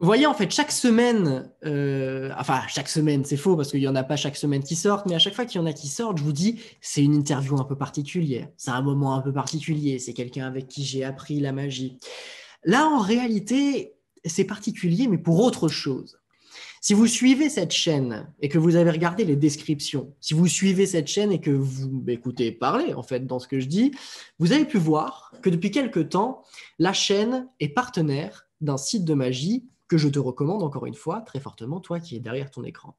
voyez, en fait, chaque semaine, enfin, chaque semaine, c'est faux parce qu'il n'y en a pas chaque semaine qui sortent, mais à chaque fois qu'il y en a qui sortent, je vous dis, c'est une interview un peu particulière. C'est un moment un peu particulier. C'est quelqu'un avec qui j'ai appris la magie. Là, en réalité, c'est particulier, mais pour autre chose. Si vous suivez cette chaîne et que vous avez regardé les descriptions, si vous suivez cette chaîne et que vous m'écoutez parler, en fait, dans ce que je dis, vous avez pu voir que depuis quelque temps, la chaîne est partenaire d'un site de magie que je te recommande encore une fois très fortement, toi qui es derrière ton écran.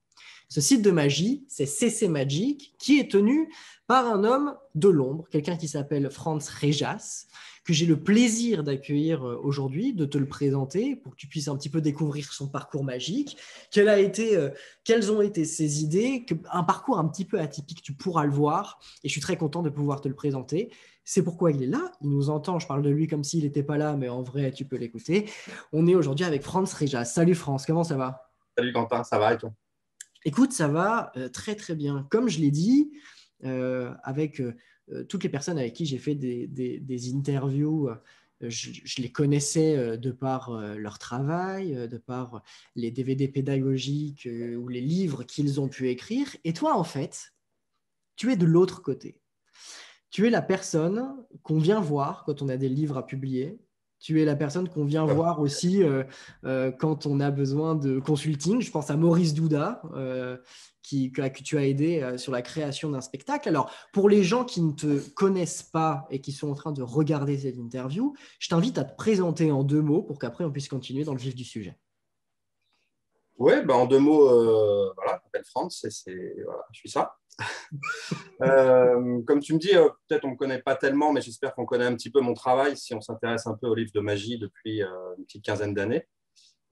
Ce site de magie, c'est CC Magic, qui est tenu par un homme de l'ombre, quelqu'un qui s'appelle Franz Rejas, que j'ai le plaisir d'accueillir aujourd'hui, de te le présenter pour que tu puisses un petit peu découvrir son parcours magique, quelles ont été ses idées, un parcours un petit peu atypique, tu pourras le voir, et je suis très content de pouvoir te le présenter. C'est pourquoi il est là, il nous entend, je parle de lui comme s'il n'était pas là, mais en vrai, tu peux l'écouter. On est aujourd'hui avec Franz Rejas. Salut Franz, comment ça va? Salut Quentin, ça va et toi? Écoute, ça va très très bien. Comme je l'ai dit, avec toutes les personnes avec qui j'ai fait des interviews, je les connaissais de par leur travail, de par les DVD pédagogiques ou les livres qu'ils ont pu écrire. Et toi, en fait, tu es de l'autre côté. Tu es la personne qu'on vient voir quand on a des livres à publier. Tu es la personne qu'on vient voir aussi quand on a besoin de consulting. Je pense à Maurice Douda, que tu as aidé sur la création d'un spectacle. Alors, pour les gens qui ne te connaissent pas et qui sont en train de regarder cette interview, je t'invite à te présenter en 2 mots pour qu'après on puisse continuer dans le vif du sujet. Oui, ben en 2 mots, voilà, je m'appelle Franz voilà, je suis ça. Comme tu me dis, peut-être on ne me connaît pas tellement, mais j'espère qu'on connaît un petit peu mon travail si on s'intéresse un peu aux livres de magie depuis une petite quinzaine d'années.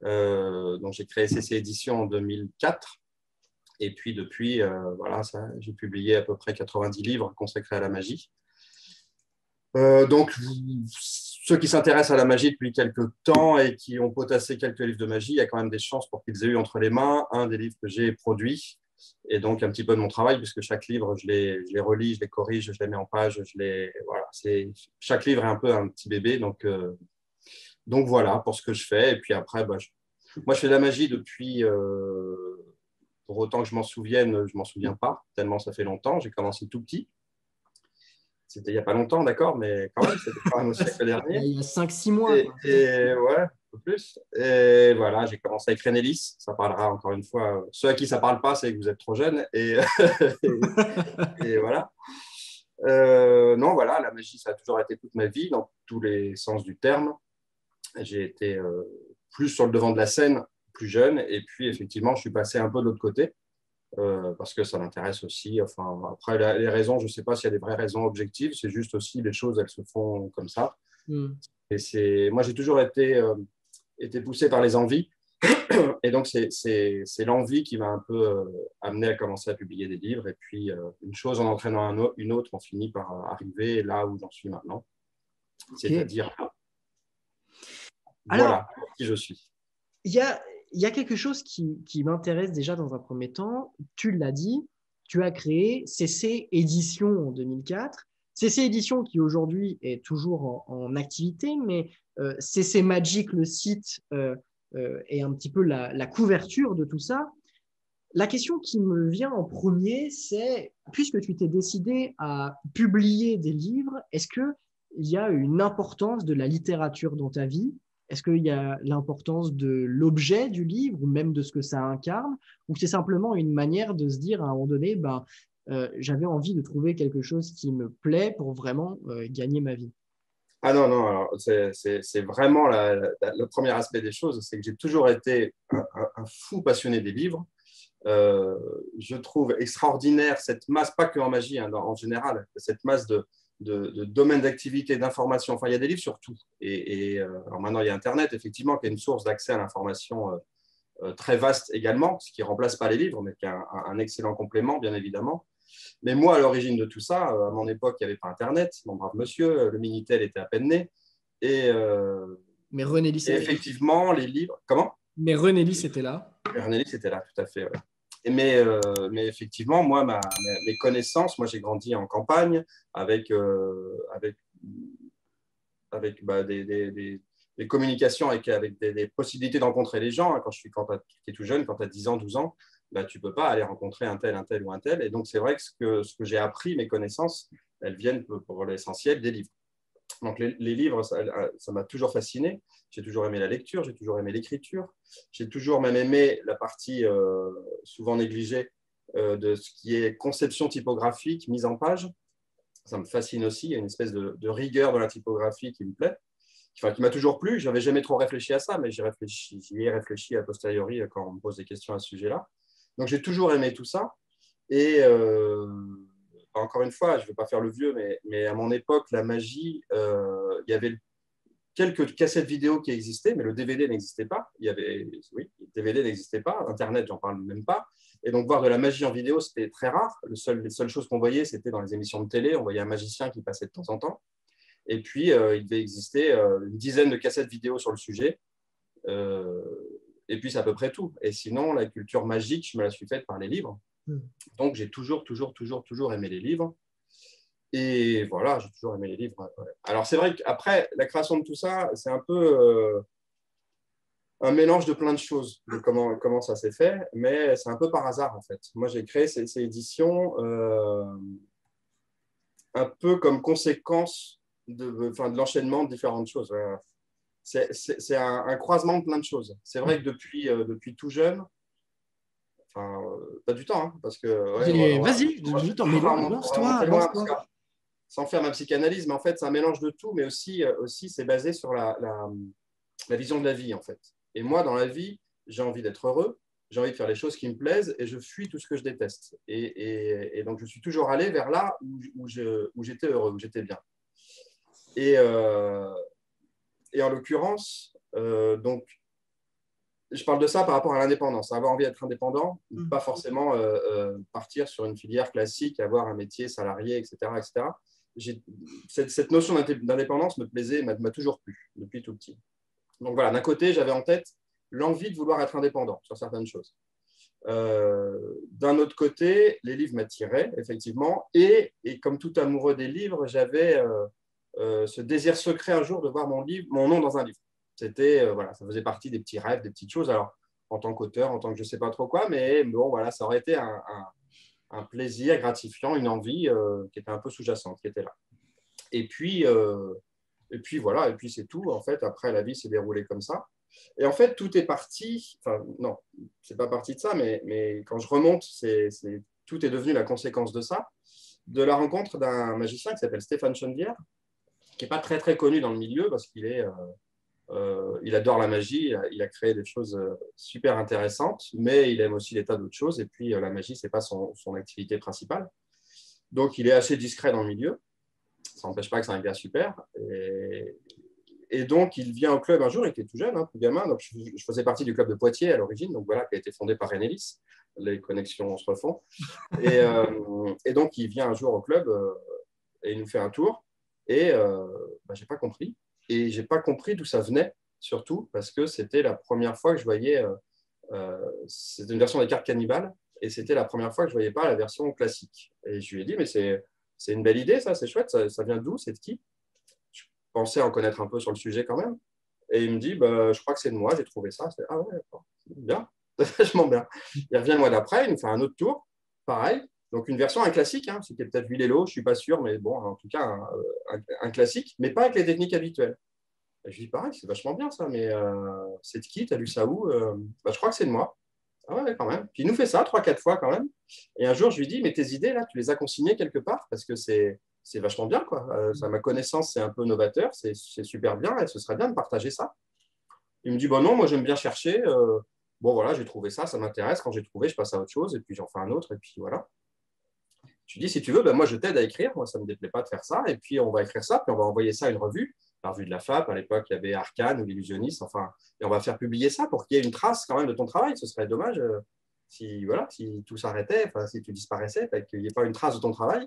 Donc j'ai créé CC Éditions en 2004. Et puis depuis, voilà, j'ai publié à peu près 90 livres consacrés à la magie. Donc, ceux qui s'intéressent à la magie depuis quelques temps et qui ont potassé quelques livres de magie, il y a quand même des chances pour qu'ils aient eu entre les mains un des livres que j'ai produit. Et donc, un petit peu de mon travail, puisque chaque livre, je les relis, je les corrige, je les mets en page. Voilà, chaque livre est un peu un petit bébé. Donc voilà pour ce que je fais. Et puis après, moi, je fais de la magie depuis, pour autant que je m'en souvienne, je ne m'en souviens pas, tellement ça fait longtemps. J'ai commencé tout petit. C'était il n'y a pas longtemps, d'accord, mais quand même, c'était quand même au siècle dernier. Il y a 5-6 mois, Et, quoi. et ouais, un peu plus. Et voilà, j'ai commencé avec Renélis. Ça parlera encore une fois. Ceux à qui ça ne parle pas, c'est que vous êtes trop jeunes. Et voilà. Non, voilà, la magie, ça a toujours été toute ma vie, dans tous les sens du terme. J'ai été plus sur le devant de la scène, plus jeune. Et puis, effectivement, je suis passé un peu de l'autre côté. Parce que ça m'intéresse aussi. Enfin, après, les raisons, je ne sais pas s'il y a des vraies raisons objectives, c'est juste aussi les choses, elles se font comme ça. Hmm. Et moi, j'ai toujours été poussé par les envies. Et donc, c'est l'envie qui m'a un peu amené à commencer à publier des livres. Et puis, une chose en entraînant une autre, on finit par arriver là où j'en suis maintenant. Ok. C'est-à-dire, Alors, voilà qui je suis. il y a, il y a quelque chose qui m'intéresse déjà dans un premier temps. Tu l'as dit, tu as créé CC Édition en 2004. CC Édition qui aujourd'hui est toujours en activité, mais CC Magic, le site, est un petit peu la couverture de tout ça. La question qui me vient en premier, c'est, puisque tu t'es décidé à publier des livres, est-ce qu'il y a une importance de la littérature dans ta vie? Est-ce qu'il y a l'importance de l'objet du livre ou même de ce que ça incarne? Ou c'est simplement une manière de se dire à un moment donné, ben, j'avais envie de trouver quelque chose qui me plaît pour vraiment gagner ma vie? Ah non, non, alors c'est vraiment le premier aspect des choses, c'est que j'ai toujours été un fou passionné des livres. Euh, je trouve extraordinaire cette masse, pas que en magie, hein, en général, cette masse de domaines d'activité, d'information. Enfin, il y a des livres sur tout. Alors maintenant, il y a Internet, effectivement, qui est une source d'accès à l'information très vaste également, ce qui ne remplace pas les livres, mais qui est un excellent complément, bien évidemment. Mais moi, à l'origine de tout ça, à mon époque, il n'y avait pas Internet, mon brave monsieur, le Minitel était à peine né. Et, euh, Mais René Lys et était là. effectivement, les livres. Comment? Mais René Lys était là. Ernest était là, tout à fait. Ouais. Mais effectivement, moi, mes connaissances, moi, j'ai grandi en campagne avec les communications avec des possibilités de rencontrer les gens. Quand tu es tout jeune, quand tu as 10 ans, 12 ans, bah, tu ne peux pas aller rencontrer un tel ou un tel. Et donc, c'est vrai que ce que j'ai appris, mes connaissances, elles viennent pour l'essentiel des livres. Donc, les livres, ça m'a toujours fasciné. J'ai toujours aimé la lecture, j'ai toujours aimé l'écriture. J'ai toujours même aimé la partie souvent négligée de ce qui est conception typographique, mise en page. Ça me fascine aussi. Il y a une espèce de rigueur dans la typographie qui me plaît, qui m'a toujours plu. Je n'avais jamais trop réfléchi à ça, mais j'y ai réfléchi a posteriori quand on me pose des questions à ce sujet-là. Donc, j'ai toujours aimé tout ça. Et encore une fois, je ne vais pas faire le vieux, mais à mon époque, la magie, il y avait quelques cassettes vidéo qui existaient, mais le DVD n'existait pas. Oui, le DVD n'existait pas. Internet, j'en parle même pas. Et donc, voir de la magie en vidéo, c'était très rare. Les seules choses qu'on voyait, c'était dans les émissions de télé. On voyait un magicien qui passait de temps en temps. Et puis, il devait exister une dizaine de cassettes vidéo sur le sujet. Et puis, c'est à peu près tout. Et sinon, la culture magique, je me la suis faite par les livres. Donc, j'ai toujours aimé les livres. Et voilà, j'ai toujours aimé les livres. Alors, c'est vrai qu'après, la création de tout ça, c'est un peu un mélange de plein de choses, de comment ça s'est fait, mais c'est un peu par hasard, en fait. Moi, j'ai créé ces éditions un peu comme conséquence de l'enchaînement de différentes choses. C'est un croisement de plein de choses. C'est vrai que depuis tout jeune, tu as du temps, hein, parce que... Vas-y, du temps, mais lance-toi. Sans faire ma psychanalyse, mais en fait, c'est un mélange de tout, mais aussi c'est basé sur la vision de la vie, en fait. Et moi, dans la vie, j'ai envie d'être heureux, j'ai envie de faire les choses qui me plaisent et je fuis tout ce que je déteste. Et donc, je suis toujours allé vers là où j'étais heureux, où j'étais bien. Et en l'occurrence, donc, je parle de ça par rapport à l'indépendance. Avoir envie d'être indépendant, pas forcément partir sur une filière classique, avoir un métier salarié, etc. etc. Cette notion d'indépendance me plaisait, m'a toujours plu depuis tout petit. Donc voilà, d'un côté, j'avais en tête l'envie de vouloir être indépendant sur certaines choses. D'un autre côté, les livres m'attiraient, effectivement, et comme tout amoureux des livres, j'avais ce désir secret un jour de voir mon nom dans un livre. Voilà, ça faisait partie des petits rêves, des petites choses. Alors, en tant qu'auteur, en tant que je ne sais pas trop quoi, mais bon, voilà, ça aurait été un plaisir gratifiant, une envie qui était un peu sous-jacente, qui était là. Et puis voilà, et puis c'est tout. En fait, après, la vie s'est déroulée comme ça. Et en fait, tout est parti, enfin, non, c'est pas parti de ça, mais quand je remonte, tout est devenu la conséquence de ça, de la rencontre d'un magicien qui s'appelle Stéphane Chenevière, qui n'est pas très, très connu dans le milieu parce qu'il il adore la magie, il a créé des choses super intéressantes, mais il aime aussi des tas d'autres choses. Et puis, la magie, ce n'est pas son activité principale. Donc, il est assez discret dans le milieu. Ça n'empêche pas que c'est un gars super. Et donc, il vient au club un jour, il était tout jeune, hein, tout gamin. Donc, je faisais partie du club de Poitiers à l'origine, donc voilà, qui a été fondé par René Lys. Les connexions se refont. Et donc, il vient un jour au club et il nous fait un tour. Et je n'ai pas compris. Et je n'ai pas compris d'où ça venait, surtout parce que c'était la première fois que je voyais. C'était une version des cartes cannibales et c'était la première fois que je ne voyais pas la version classique. Et je lui ai dit, mais c'est une belle idée, ça, c'est chouette, ça vient d'où, c'est de qui? Je pensais en connaître un peu sur le sujet quand même. Et il me dit, je crois que c'est de moi, j'ai trouvé ça. Ah ouais, bien, c'est vachement bien. Il revient le mois d'après, il nous fait un autre tour, pareil. Donc une version, un classique, hein, c'était peut-être Villélo, je ne suis pas sûr, mais bon, en tout cas, un classique, mais pas avec les techniques habituelles. Et je lui dis, pareil, c'est vachement bien ça, mais c'est de qui? Tu as lu ça où? Je crois que c'est de moi. Ah ouais, quand même. Puis il nous fait ça 3-4 fois quand même. Et un jour, je lui dis, mais tes idées, là, tu les as consignées quelque part parce que c'est vachement bien, quoi. À ma connaissance, c'est un peu novateur, c'est super bien et ce serait bien de partager ça. Il me dit, bon non, moi j'aime bien chercher. Bon voilà, j'ai trouvé ça, ça m'intéresse. Quand j'ai trouvé, je passe à autre chose et puis j'en fais un autre et puis voilà. Je lui dis, si tu veux, moi je t'aide à écrire. Moi, ça ne me déplaît pas de faire ça. Et puis on va écrire ça, puis on va envoyer ça à une revue. La revue de la FAP, à l'époque, il y avait Arcane ou l'Illusionniste. Enfin, et on va faire publier ça pour qu'il y ait une trace quand même de ton travail. Ce serait dommage si tout s'arrêtait, si tu disparaissais, qu'il n'y ait pas une trace de ton travail.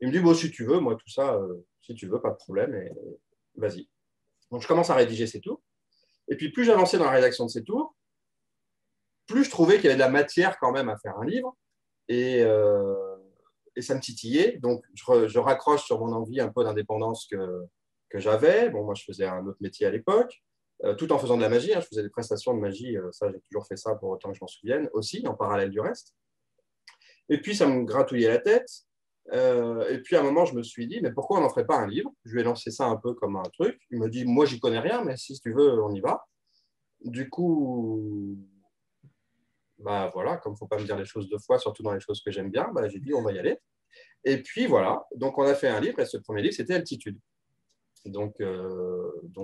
Il me dit, bon, si tu veux, moi, tout ça, si tu veux, pas de problème, et vas-y. Donc, je commence à rédiger ces tours. Et puis, plus j'avançais dans la rédaction de ces tours, plus je trouvais qu'il y avait de la matière quand même à faire un livre. Et ça me titillait. Donc, je raccroche sur mon envie un peu d'indépendance que j'avais. Bon, moi, je faisais un autre métier à l'époque. tout en faisant de la magie. Je faisais des prestations de magie, ça j'ai toujours fait ça pour autant que je m'en souvienne, aussi en parallèle du reste. Et puis ça me gratouillait la tête. Et puis à un moment, je me suis dit, mais pourquoi on n'en ferait pas un livre? Je lui ai lancé ça un peu comme un truc. Il me dit, moi j'y connais rien, mais si tu veux, on y va. Du coup, bah voilà, comme il ne faut pas me dire les choses deux fois, surtout dans les choses que j'aime bien, bah, j'ai dit, on va y aller. Et puis voilà, donc on a fait un livre, et ce premier livre, c'était Altitude. Donc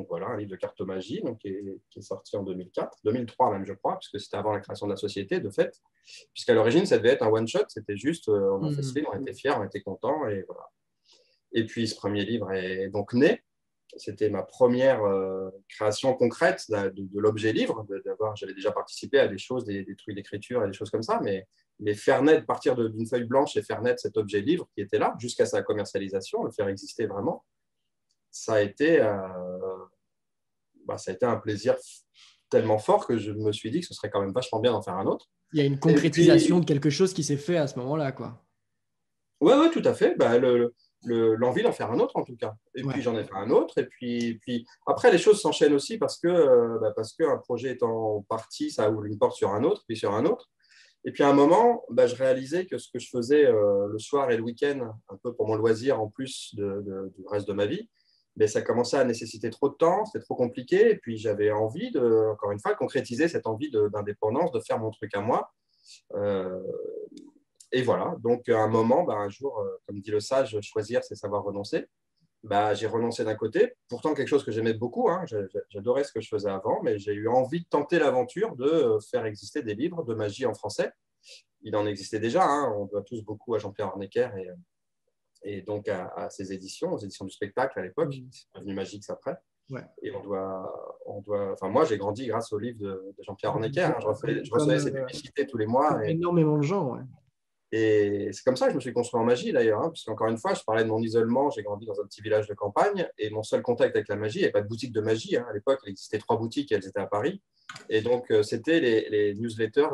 voilà, un livre de cartomagie qui est sorti en 2004, 2003 même, je crois, puisque c'était avant la création de la société, de fait, puisqu'à l'origine, ça devait être un one-shot, c'était juste, on a fait ce livre, on était fiers, on était contents, et voilà. Et puis, ce premier livre est donc né. C'était ma première création concrète de l'objet livre. J'avais déjà participé à des choses, des trucs d'écriture et des choses comme ça, mais faire naître, partir d'une feuille blanche et faire naître cet objet livre qui était là, jusqu'à sa commercialisation, le faire exister vraiment, ça a été un plaisir tellement fort que je me suis dit que ce serait quand même vachement bien d'en faire un autre. Il y a une concrétisation de quelque chose qui s'est fait à ce moment-là, quoi. Oui, tout à fait. L'envie d'en faire un autre, en tout cas. Et puis, j'en ai fait un autre. Et puis après, les choses s'enchaînent aussi parce qu'un projet étant parti, ça ouvre une porte sur un autre, puis sur un autre. Et puis, à un moment, je réalisais que ce que je faisais le soir et le week-end, un peu pour mon loisir en plus du reste de ma vie, ça commençait à nécessiter trop de temps, c'était trop compliqué. Et puis, j'avais envie encore une fois, concrétiser cette envie d'indépendance, de faire mon truc à moi. Et voilà, donc à un moment, un jour, comme dit le sage, choisir, c'est savoir renoncer. J'ai renoncé d'un côté, pourtant quelque chose que j'aimais beaucoup, hein. J'adorais ce que je faisais avant, mais j'ai eu envie de tenter l'aventure de faire exister des livres de magie en français. Il en existait déjà, hein. On doit tous beaucoup à Jean-Pierre Hornecker et donc à ses éditions, aux éditions du spectacle à l'époque, c'est devenu Magix après. Ouais. Et enfin, moi, j'ai grandi grâce au livre de Jean-Pierre Hornecker, hein. Je recevais ses publicités tous les mois. Énormément de gens, ouais. Et c'est comme ça que je me suis construit en magie d'ailleurs, hein, parce qu'encore une fois, je parlais de mon isolement, j'ai grandi dans un petit village de campagne, et mon seul contact avec la magie, il n'y avait pas de boutique de magie, hein. À l'époque, il existait 3 boutiques et elles étaient à Paris. Et donc, c'était les newsletters,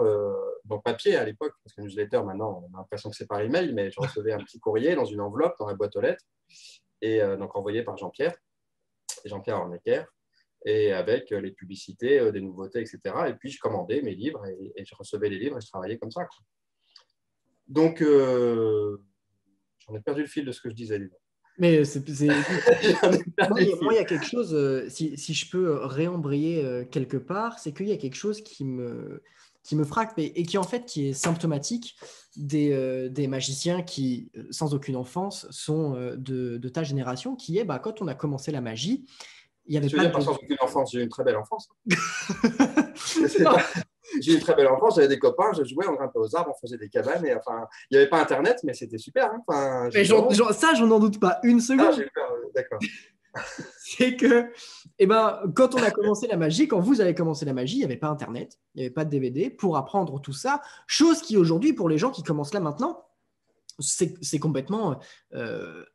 donc papier à l'époque, parce que newsletter, maintenant, on a l'impression que c'est par email, mais je recevais un petit courrier dans une enveloppe, dans la boîte aux lettres, et donc envoyé par Jean-Pierre Hornecker, et avec les publicités, des nouveautés, etc. Et puis, je commandais mes livres, et je recevais les livres, et je travaillais comme ça, quoi. Donc, j'en ai perdu le fil de ce que je disais. Mais moi, il y a quelque chose, si je peux réembrayer quelque part, c'est qu'il y a quelque chose qui me frappe et qui en fait qui est symptomatique des magiciens qui, sans aucune enfance, sont de ta génération, qui est quand on a commencé la magie, il n'y avait pas de... sans aucune enfance, j'ai eu une très belle enfance. J'ai eu une très belle enfance, j'avais des copains, je jouais, on grimpait aux arbres, on faisait des cabanes. Et, enfin, il n'y avait pas Internet, mais c'était super. Hein. Enfin, mais ça, j'en doute pas une seconde. Ah, j'ai peur, d'accord. C'est que, quand on a commencé la magie, quand vous avez commencé la magie, il n'y avait pas Internet, il n'y avait pas de DVD pour apprendre tout ça. Chose qui aujourd'hui, pour les gens qui commencent là maintenant, c'est complètement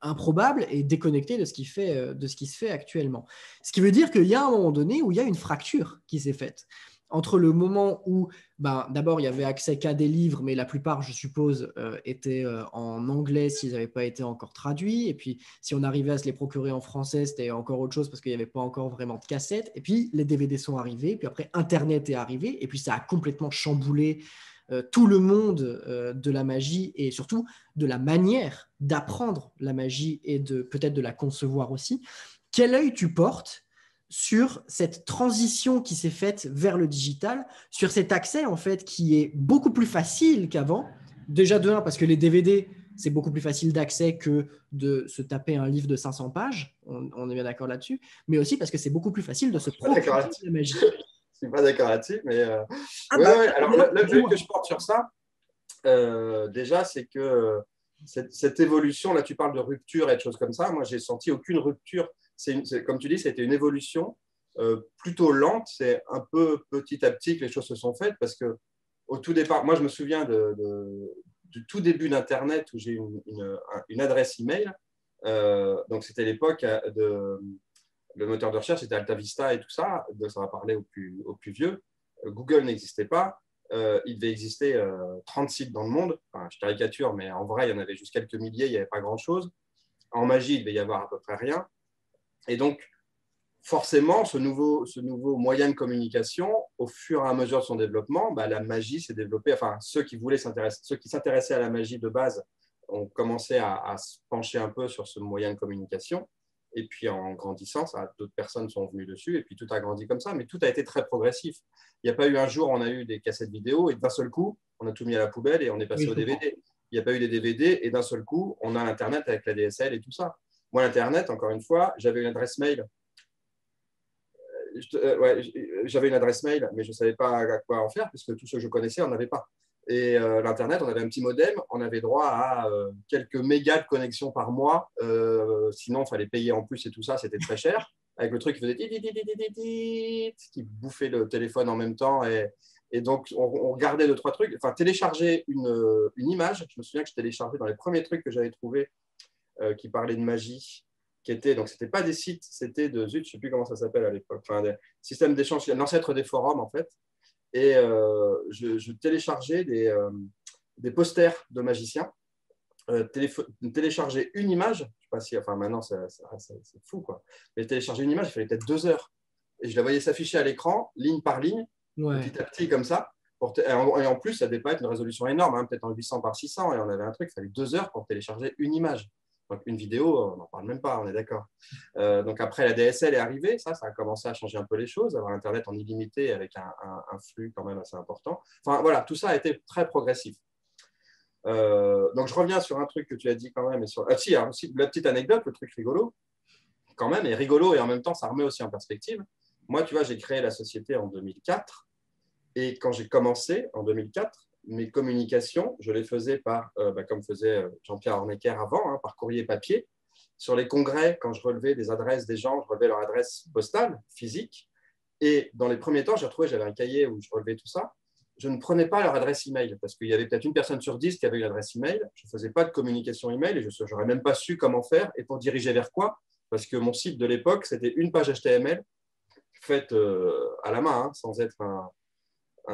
improbable et déconnecté de ce qui se fait actuellement. Ce qui veut dire qu'il y a un moment donné où il y a une fracture qui s'est faite entre le moment où, d'abord, il y avait accès qu'à des livres, mais la plupart, je suppose, étaient en anglais s'ils n'avaient pas été encore traduits. Et puis, si on arrivait à se les procurer en français, c'était encore autre chose parce qu'il n'y avait pas encore vraiment de cassettes. Et puis, les DVD sont arrivés. Puis après, Internet est arrivé. Et puis, ça a complètement chamboulé tout le monde de la magie et surtout de la manière d'apprendre la magie et peut-être de la concevoir aussi. Quel œil tu portes sur cette transition qui s'est faite vers le digital, sur cet accès en fait qui est beaucoup plus facile qu'avant. Déjà de un, parce que les DVD, c'est beaucoup plus facile d'accès que de se taper un livre de 500 pages, on est bien d'accord là-dessus, mais aussi parce que c'est beaucoup plus facile de se procurer la magie. Je ne suis pas d'accord là-dessus, mais alors l'œil que je porte sur ça, déjà, c'est que cette évolution, là tu parles de rupture et de choses comme ça, moi j'ai senti aucune rupture. Comme tu dis, c'était une évolution plutôt lente. C'est un peu petit à petit que les choses se sont faites parce qu'au tout départ, moi je me souviens du tout début d'Internet où j'ai une adresse email. Donc c'était l'époque le moteur de recherche, c'était AltaVista et tout ça. Donc ça va parler aux plus vieux. Google n'existait pas. Il devait exister 30 sites dans le monde. Enfin, je caricature, mais en vrai, il y en avait juste quelques milliers, il n'y avait pas grand-chose. En magie, il devait y avoir à peu près rien. Et donc, forcément, ce nouveau moyen de communication, au fur et à mesure de son développement, bah, la magie s'est développée. Enfin, ceux qui s'intéressaient à la magie de base ont commencé à se pencher un peu sur ce moyen de communication. Et puis, en grandissant, d'autres personnes sont venues dessus. Et puis, tout a grandi comme ça. Mais tout a été très progressif. Il n'y a pas eu un jour, on a eu des cassettes vidéo et d'un seul coup, on a tout mis à la poubelle et on est passé au DVD. Il n'y a pas eu des DVD et d'un seul coup, on a Internet avec la DSL et tout ça. Moi, l'Internet, encore une fois, j'avais une adresse mail. J'avais une adresse mail, mais je ne savais pas à quoi en faire, puisque tous ceux que je connaissais n'en avaient pas. Et l'Internet, on avait un petit modem, on avait droit à quelques mégas de connexion par mois. Sinon, il fallait payer en plus et tout ça, c'était très cher. Avec le truc qui faisait qui bouffait le téléphone en même temps. Et donc, on regardait deux, trois trucs. Enfin, télécharger une image. Je me souviens que je téléchargeais dans les premiers trucs que j'avais trouvés qui parlaient de magie. Donc, ce n'était pas des sites, c'était je ne sais plus comment ça s'appelle à l'époque, enfin, des systèmes d'échange, l'ancêtre des forums en fait. Et je téléchargeais des posters de magiciens, télécharger une image, je ne sais pas si, enfin maintenant c'est fou quoi, mais télécharger une image, il fallait peut-être 2 heures. Et je la voyais s'afficher à l'écran, ligne par ligne, petit à petit comme ça. Et en plus, ça devait pas être une résolution énorme, hein, peut-être en 800 par 600, et on avait un truc, il fallait 2 heures pour télécharger une image. Donc, une vidéo, on n'en parle même pas, on est d'accord. Donc, après, la DSL est arrivée, ça a commencé à changer un peu les choses, avoir Internet en illimité avec un flux quand même assez important. Enfin, voilà, tout ça a été très progressif. Donc, je reviens sur un truc que tu as dit quand même. Si, alors, aussi, la petite anecdote, le truc rigolo, quand même, est rigolo et en même temps, ça remet aussi en perspective. Moi, tu vois, j'ai créé la société en 2004 et quand j'ai commencé en 2004, mes communications, je les faisais comme faisait Jean-Pierre Hornecker avant, hein, par courrier papier. Sur les congrès, quand je relevais des adresses des gens, je relevais leur adresse postale, physique. Et dans les premiers temps, j'avais un cahier où je relevais tout ça. Je ne prenais pas leur adresse email parce qu'il y avait peut-être une personne sur 10 qui avait une adresse email. Je ne faisais pas de communication email et je n'aurais même pas su comment faire et pour diriger vers quoi. Parce que mon site de l'époque, c'était une page HTML faite à la main, hein, sans être un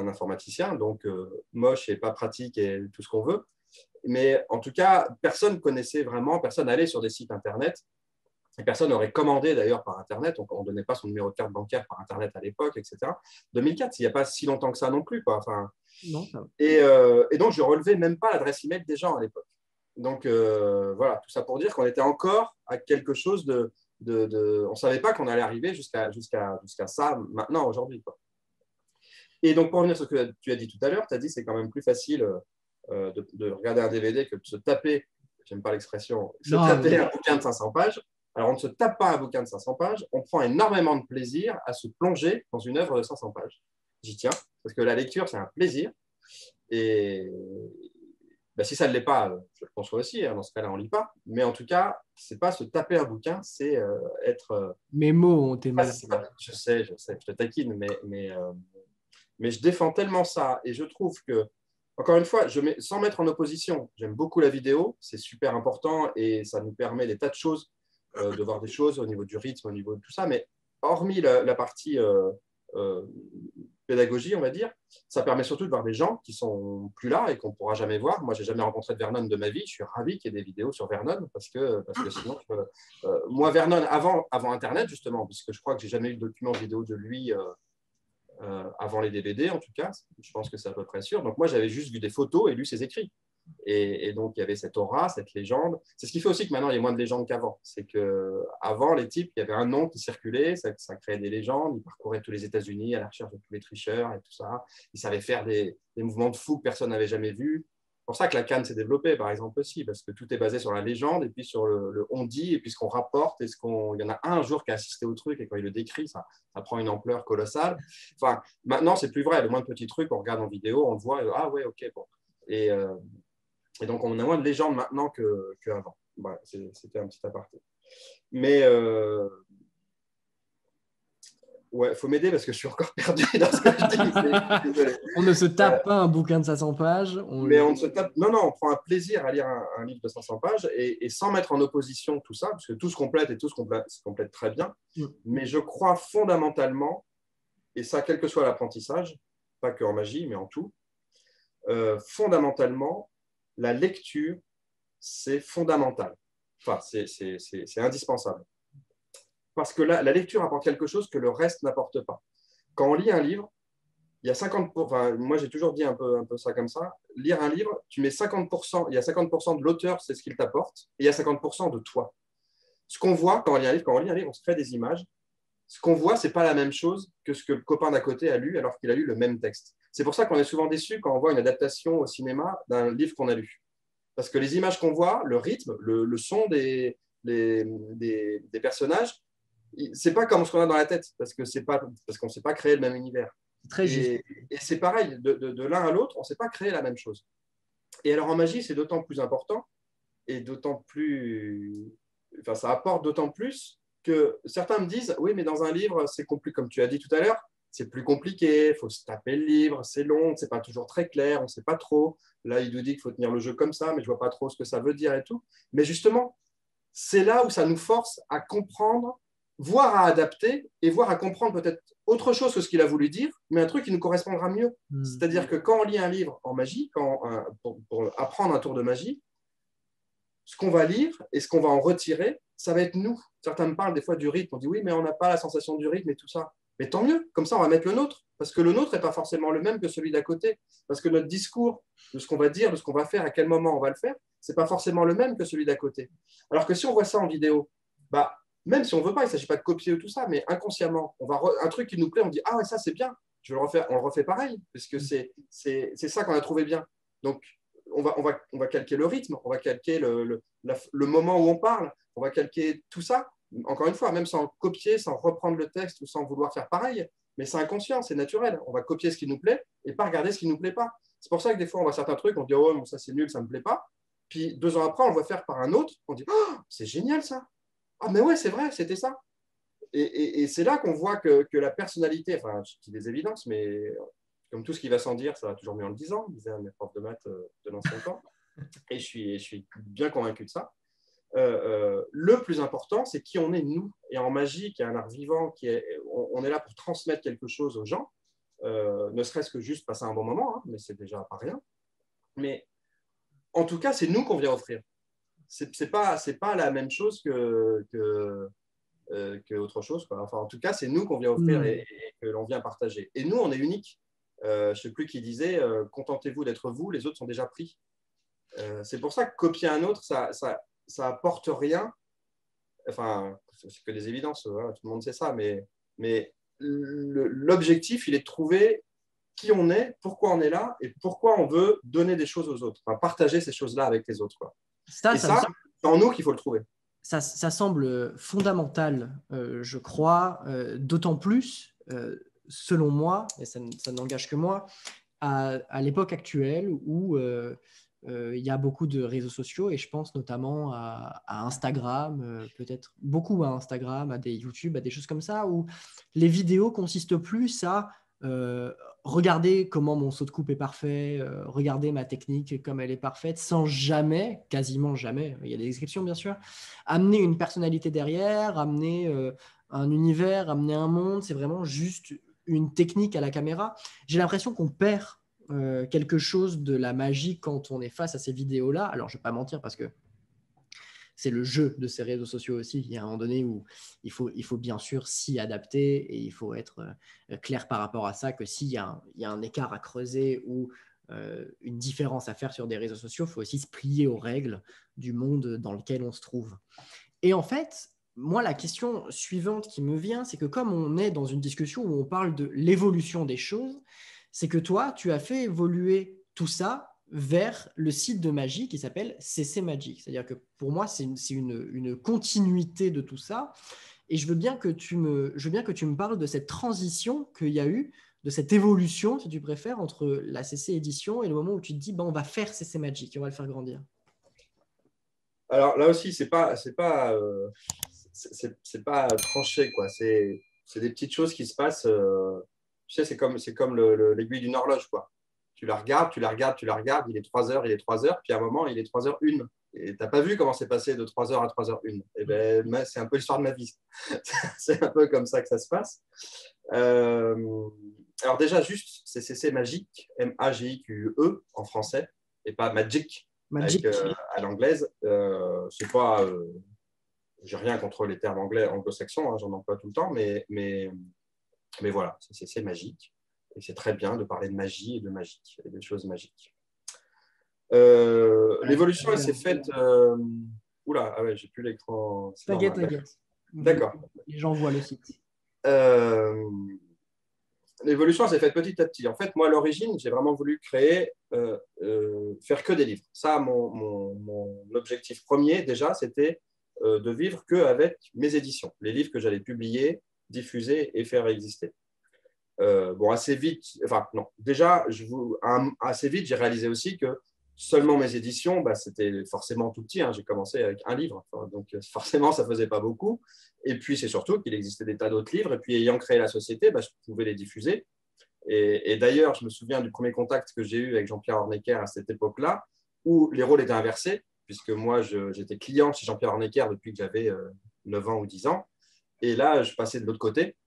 informaticien, donc moche et pas pratique et tout ce qu'on veut. Mais en tout cas, personne connaissait vraiment, personne n'allait sur des sites Internet. Et personne n'aurait commandé d'ailleurs par Internet. On ne donnait pas son numéro de carte bancaire par Internet à l'époque, etc. 2004, il n'y a pas si longtemps que ça non plus, quoi. Enfin, non, ça va. Et donc, je ne relevais même pas l'adresse email des gens à l'époque. Donc, voilà, tout ça pour dire qu'on était encore à quelque chose de on ne savait pas qu'on allait arriver jusqu'à ça maintenant, aujourd'hui, quoi. Et donc, pour revenir sur ce que tu as dit tout à l'heure, tu as dit que c'est quand même plus facile de regarder un DVD que de se taper, j'aime pas l'expression, un bouquin de 500 pages. Alors, on ne se tape pas un bouquin de 500 pages, on prend énormément de plaisir à se plonger dans une œuvre de 500 pages. J'y tiens, parce que la lecture, c'est un plaisir. Et si ça ne l'est pas, je le conçois aussi, hein, dans ce cas-là, on ne lit pas. Mais en tout cas, ce n'est pas se taper un bouquin, c'est être… Mes mots ont été mal. Je sais, je te taquine, mais je défends tellement ça et je trouve que, encore une fois, sans mettre en opposition, j'aime beaucoup la vidéo, c'est super important et ça nous permet des tas de choses, de voir des choses au niveau du rythme, au niveau de tout ça, mais hormis la partie pédagogie, on va dire, ça permet surtout de voir des gens qui sont plus là et qu'on ne pourra jamais voir. Moi, je n'ai jamais rencontré de Vernon de ma vie, je suis ravi qu'il y ait des vidéos sur Vernon parce que sinon, moi, Vernon, avant Internet, justement, puisque je crois que je n'ai jamais eu de document vidéo de lui avant les DVD, en tout cas, je pense que c'est à peu près sûr. Donc moi, j'avais juste vu des photos et lu ses écrits. Et donc, il y avait cette aura, cette légende. C'est ce qui fait aussi que maintenant, il y a moins de légendes qu'avant. C'est qu'avant, les types, il y avait un nom qui circulait, ça créait des légendes. Ils parcouraient tous les États-Unis à la recherche de tous les tricheurs et tout ça. Ils savaient faire des mouvements de fou que personne n'avait jamais vus. C'est pour ça que la canne s'est développée, par exemple, aussi, parce que tout est basé sur la légende et puis sur le on-dit et puis ce qu'on rapporte. Il y en a un jour qui a assisté au truc et quand il le décrit, ça prend une ampleur colossale. Enfin, maintenant, c'est plus vrai. Le moins de petits trucs, on regarde en vidéo, on le voit, ah ouais, ok, bon. Et donc, on a moins de légendes maintenant qu'avant. Voilà, c'était un petit aparté. Mais ouais, il faut m'aider parce que je suis encore perdu dans ce que je dis. Désolé. On ne se tape pas un bouquin de 500 pages. Mais on se tape… Non, on prend un plaisir à lire un livre de 500 pages et sans mettre en opposition tout ça, parce que tout se complète et tout se complète très bien. Mais je crois fondamentalement, et ça, quel que soit l'apprentissage, pas que en magie, mais en tout, fondamentalement, la lecture, c'est fondamental. Enfin, c'est indispensable. parce que la lecture apporte quelque chose que le reste n'apporte pas. Quand on lit un livre, il y a 50%, enfin, moi j'ai toujours dit un peu ça comme ça, lire un livre, tu mets 50%, il y a 50% de l'auteur, c'est ce qu'il t'apporte, et il y a 50% de toi. Ce qu'on voit quand on lit un livre, on se crée des images. Ce qu'on voit, ce n'est pas la même chose que ce que le copain d'à côté a lu alors qu'il a lu le même texte. C'est pour ça qu'on est souvent déçu quand on voit une adaptation au cinéma d'un livre qu'on a lu. Parce que les images qu'on voit, le rythme, le son des personnages, c'est pas comme ce qu'on a dans la tête, parce qu'on ne s'est pas créé le même univers. Très juste. Et c'est pareil, de l'un à l'autre, on ne s'est pas créé la même chose. Et alors en magie, c'est d'autant plus important et d'autant plus. Enfin, ça apporte d'autant plus que certains me disent oui, mais dans un livre, c'est compliqué, comme tu as dit tout à l'heure, c'est plus compliqué, il faut se taper le livre, c'est long, c'est pas toujours très clair, on ne sait pas trop. Là, il nous dit qu'il faut tenir le jeu comme ça, mais je ne vois pas trop ce que ça veut dire et tout. Mais justement, c'est là où ça nous force à comprendre, voire à adapter et voire à comprendre peut-être autre chose que ce qu'il a voulu dire, mais un truc qui nous correspondra mieux. C'est-à-dire que quand on lit un livre en magie, pour apprendre un tour de magie, ce qu'on va lire et ce qu'on va en retirer, ça va être nous. Certains me parlent des fois du rythme. On dit oui, mais on n'a pas la sensation du rythme et tout ça. Mais tant mieux, comme ça on va mettre le nôtre. Parce que le nôtre n'est pas forcément le même que celui d'à côté. Parce que notre discours, de ce qu'on va dire, de ce qu'on va faire, à quel moment on va le faire, ce n'est pas forcément le même que celui d'à côté. Alors que si on voit ça en vidéo, bah, même si on ne veut pas, il ne s'agit pas de copier ou tout ça, mais inconsciemment, un truc qui nous plaît, on dit ah ouais, ça c'est bien, je vais le refaire, on le refait pareil, parce que c'est ça qu'on a trouvé bien. Donc on va calquer le rythme, on va calquer le moment où on parle, on va calquer tout ça, encore une fois, même sans copier, sans reprendre le texte ou sans vouloir faire pareil, mais c'est inconscient, c'est naturel. On va copier ce qui nous plaît et pas regarder ce qui ne nous plaît pas. C'est pour ça que des fois, on voit certains trucs, on dit oh, bon, ça c'est nul, ça ne me plaît pas. Puis 2 ans après, on le voit faire par un autre, on dit oh, c'est génial ça. Ah, mais ouais, c'est vrai, c'était ça. Et c'est là qu'on voit que la personnalité, enfin, je dis des évidences, mais comme tout ce qui va sans dire, ça va toujours mieux en le disant, disait un de mes profs de maths de l'ancien temps. Et je suis bien convaincu de ça. Le plus important, c'est qui on est, nous. Et en magie, qui est un art vivant, on est là pour transmettre quelque chose aux gens, ne serait-ce que juste passer un bon moment, hein, mais c'est déjà pas rien. Mais en tout cas, c'est nous qu'on vient offrir. C'est pas la même chose que autre chose, quoi. Enfin, en tout cas, c'est nous qu'on vient offrir et que l'on vient partager. Et nous, on est unique. Je ne sais plus qui disait contentez-vous d'être vous, les autres sont déjà pris. C'est pour ça que copier un autre, ça apporte rien. Enfin, c'est que des évidences, voilà, tout le monde sait ça, mais l'objectif, il est de trouver qui on est, pourquoi on est là et pourquoi on veut donner des choses aux autres, enfin, partager ces choses-là avec les autres, quoi. Et ça, c'est en nous qu'il faut le trouver. Ça semble fondamental, je crois, d'autant plus, selon moi, et ça n'engage que moi, à l'époque actuelle où il y a beaucoup de réseaux sociaux, et je pense notamment à Instagram, peut-être beaucoup à Instagram, à des YouTube, à des choses comme ça, où les vidéos consistent plus à regarder comment mon saut de coupe est parfait, regarder ma technique comme elle est parfaite, sans jamais, quasiment jamais, il y a des exceptions bien sûr, amener une personnalité derrière, amener un univers, amener un monde. C'est vraiment juste une technique à la caméra. J'ai l'impression qu'on perd quelque chose de la magie quand on est face à ces vidéos-là. Alors, je ne vais pas mentir parce que c'est le jeu de ces réseaux sociaux aussi. Il y a un moment donné où il faut bien sûr s'y adapter et il faut être clair par rapport à ça, que s'il y a un écart à creuser ou une différence à faire sur des réseaux sociaux, il faut aussi se plier aux règles du monde dans lequel on se trouve. Et en fait, moi, la question suivante qui me vient, c'est que comme on est dans une discussion où on parle de l'évolution des choses, c'est que toi, tu as fait évoluer tout ça vers le site de magie qui s'appelle CC Magic. C'est-à-dire que pour moi, c'est une continuité de tout ça. Et je veux bien que tu me parles de cette transition qu'il y a eu, de cette évolution, si tu préfères, entre la CC édition et le moment où tu te dis, on va faire CC Magic, on va le faire grandir. Alors là aussi, c'est pas tranché, quoi. C'est des petites choses qui se passent. Tu sais, c'est comme l'aiguille d'une horloge, quoi. Tu la regardes, il est 3 heures, puis à un moment, il est 3h01. Et tu n'as pas vu comment c'est passé de 3 heures à 3h01. Et ben, c'est un peu l'histoire de ma vie. C'est un peu comme ça que ça se passe. Alors déjà, juste, c'est CC Magique, M-A-G-I-Q-E en français, et pas Magic. Magic. À l'anglaise, c'est pas j'ai rien contre les termes anglais, anglo-saxons, hein, j'en emploie tout le temps, mais voilà, c'est magique. Et c'est très bien de parler de magie et de magique, et de choses magiques. L'évolution, elle s'est faite. Oula, ah ouais, j'ai plus l'écran. T'inquiète, t'inquiète. D'accord. Les gens voient le site. L'évolution s'est faite petit à petit. En fait, moi, à l'origine, j'ai vraiment voulu créer, faire que des livres. Ça, mon objectif premier, déjà, c'était de vivre qu'avec mes éditions, les livres que j'allais publier, diffuser et faire exister. Bon, assez vite, enfin, non, déjà, assez vite, j'ai réalisé aussi que seulement mes éditions, bah, c'était forcément tout petit. Hein. J'ai commencé avec un livre, enfin, donc forcément, ça ne faisait pas beaucoup. Et puis, c'est surtout qu'il existait des tas d'autres livres. Et puis, ayant créé la société, bah, je pouvais les diffuser. Et d'ailleurs, je me souviens du premier contact que j'ai eu avec Jean-Pierre Hornecker à cette époque-là, où les rôles étaient inversés, puisque moi, j'étais client chez Jean-Pierre Hornecker depuis que j'avais 9 ans ou 10 ans. Et là, je passais de l'autre côté,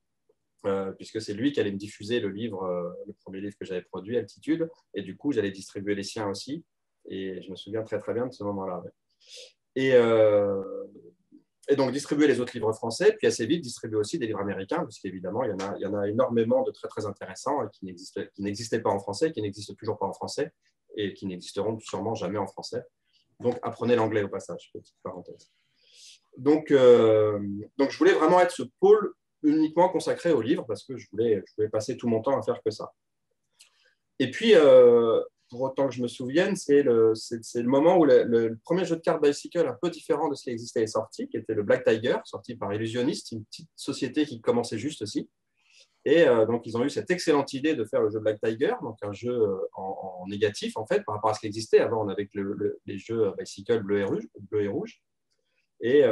puisque c'est lui qui allait me diffuser le livre, le premier livre que j'avais produit, Altitude. Et du coup, j'allais distribuer les siens aussi. Et je me souviens très, très bien de ce moment-là. Ouais. Et donc, distribuer les autres livres français, puis assez vite, distribuer aussi des livres américains, parce qu'évidemment, il y en a énormément de très, très intéressants et qui n'existaient pas en français, qui n'existent toujours pas en français et qui n'existeront sûrement jamais en français. Donc, apprenez l'anglais au passage, petite parenthèse. Donc, je voulais vraiment être ce pôle uniquement consacré aux livres, parce que je voulais passer tout mon temps à faire que ça. Et puis, pour autant que je me souvienne, c'est le moment où le premier jeu de cartes Bicycle un peu différent de ce qui existait est sorti, qui était le Black Tiger, sorti par Illusionist, une petite société qui commençait juste aussi. Et donc, ils ont eu cette excellente idée de faire le jeu Black Tiger, donc un jeu en négatif, en fait, par rapport à ce qui existait. Avant, on avait les jeux Bicycle bleu et rouge. Et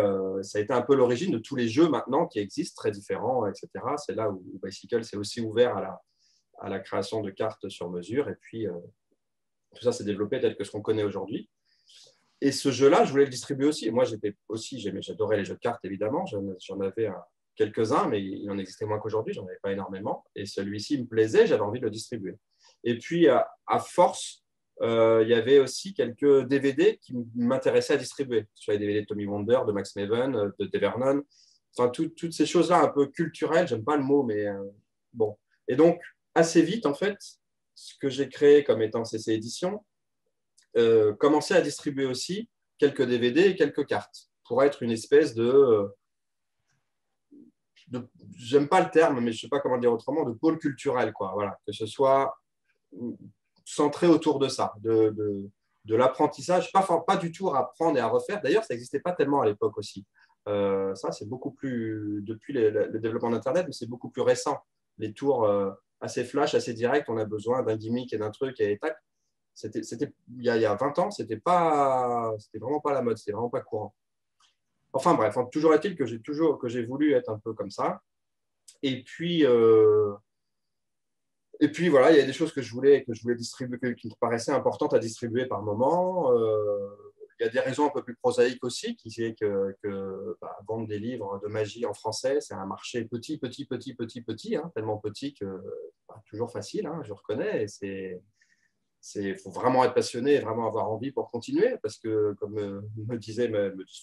ça a été un peu l'origine de tous les jeux maintenant qui existent, très différents, etc. C'est là où Bicycle s'est aussi ouvert à la création de cartes sur mesure. Et puis, tout ça s'est développé tel que ce qu'on connaît aujourd'hui. Et ce jeu-là, je voulais le distribuer aussi. Moi, j'adorais les jeux de cartes, évidemment. J'en avais quelques-uns, mais il en existait moins qu'aujourd'hui. J'en avais pas énormément. Et celui-ci me plaisait, j'avais envie de le distribuer. Et puis, à force, il y avait aussi quelques DVD qui m'intéressaient à distribuer. Sur les DVD de Tommy Wonder, de Max Maven, de Dave Vernon. Enfin, toutes ces choses-là un peu culturelles. J'aime pas le mot, mais bon. Et donc, assez vite, en fait, ce que j'ai créé comme étant CC Éditions, commençait à distribuer aussi quelques DVD et quelques cartes pour être une espèce j'aime pas le terme, mais je sais pas comment dire autrement, de pôle culturel, quoi. Voilà, que ce soit centré autour de ça, de l'apprentissage, pas du tout à apprendre et à refaire. D'ailleurs, ça n'existait pas tellement à l'époque aussi. Ça, c'est beaucoup plus, depuis le développement d'Internet, mais c'est beaucoup plus récent. Les tours assez flash, assez direct, on a besoin d'un gimmick et d'un truc et tac. Il y a 20 ans, c'était vraiment pas la mode, c'était vraiment pas courant. Enfin bref, toujours est-il que j'ai voulu être un peu comme ça. Et puis voilà, il y a des choses que je voulais distribuer, qui me paraissaient importantes à distribuer par moment. Il y a des raisons un peu plus prosaïques aussi, qui c'est que vendre des livres de magie en français, c'est un marché petit, hein, tellement petit que pas toujours facile, hein, je reconnais. Et il faut vraiment être passionné et vraiment avoir envie pour continuer, parce que, comme me disent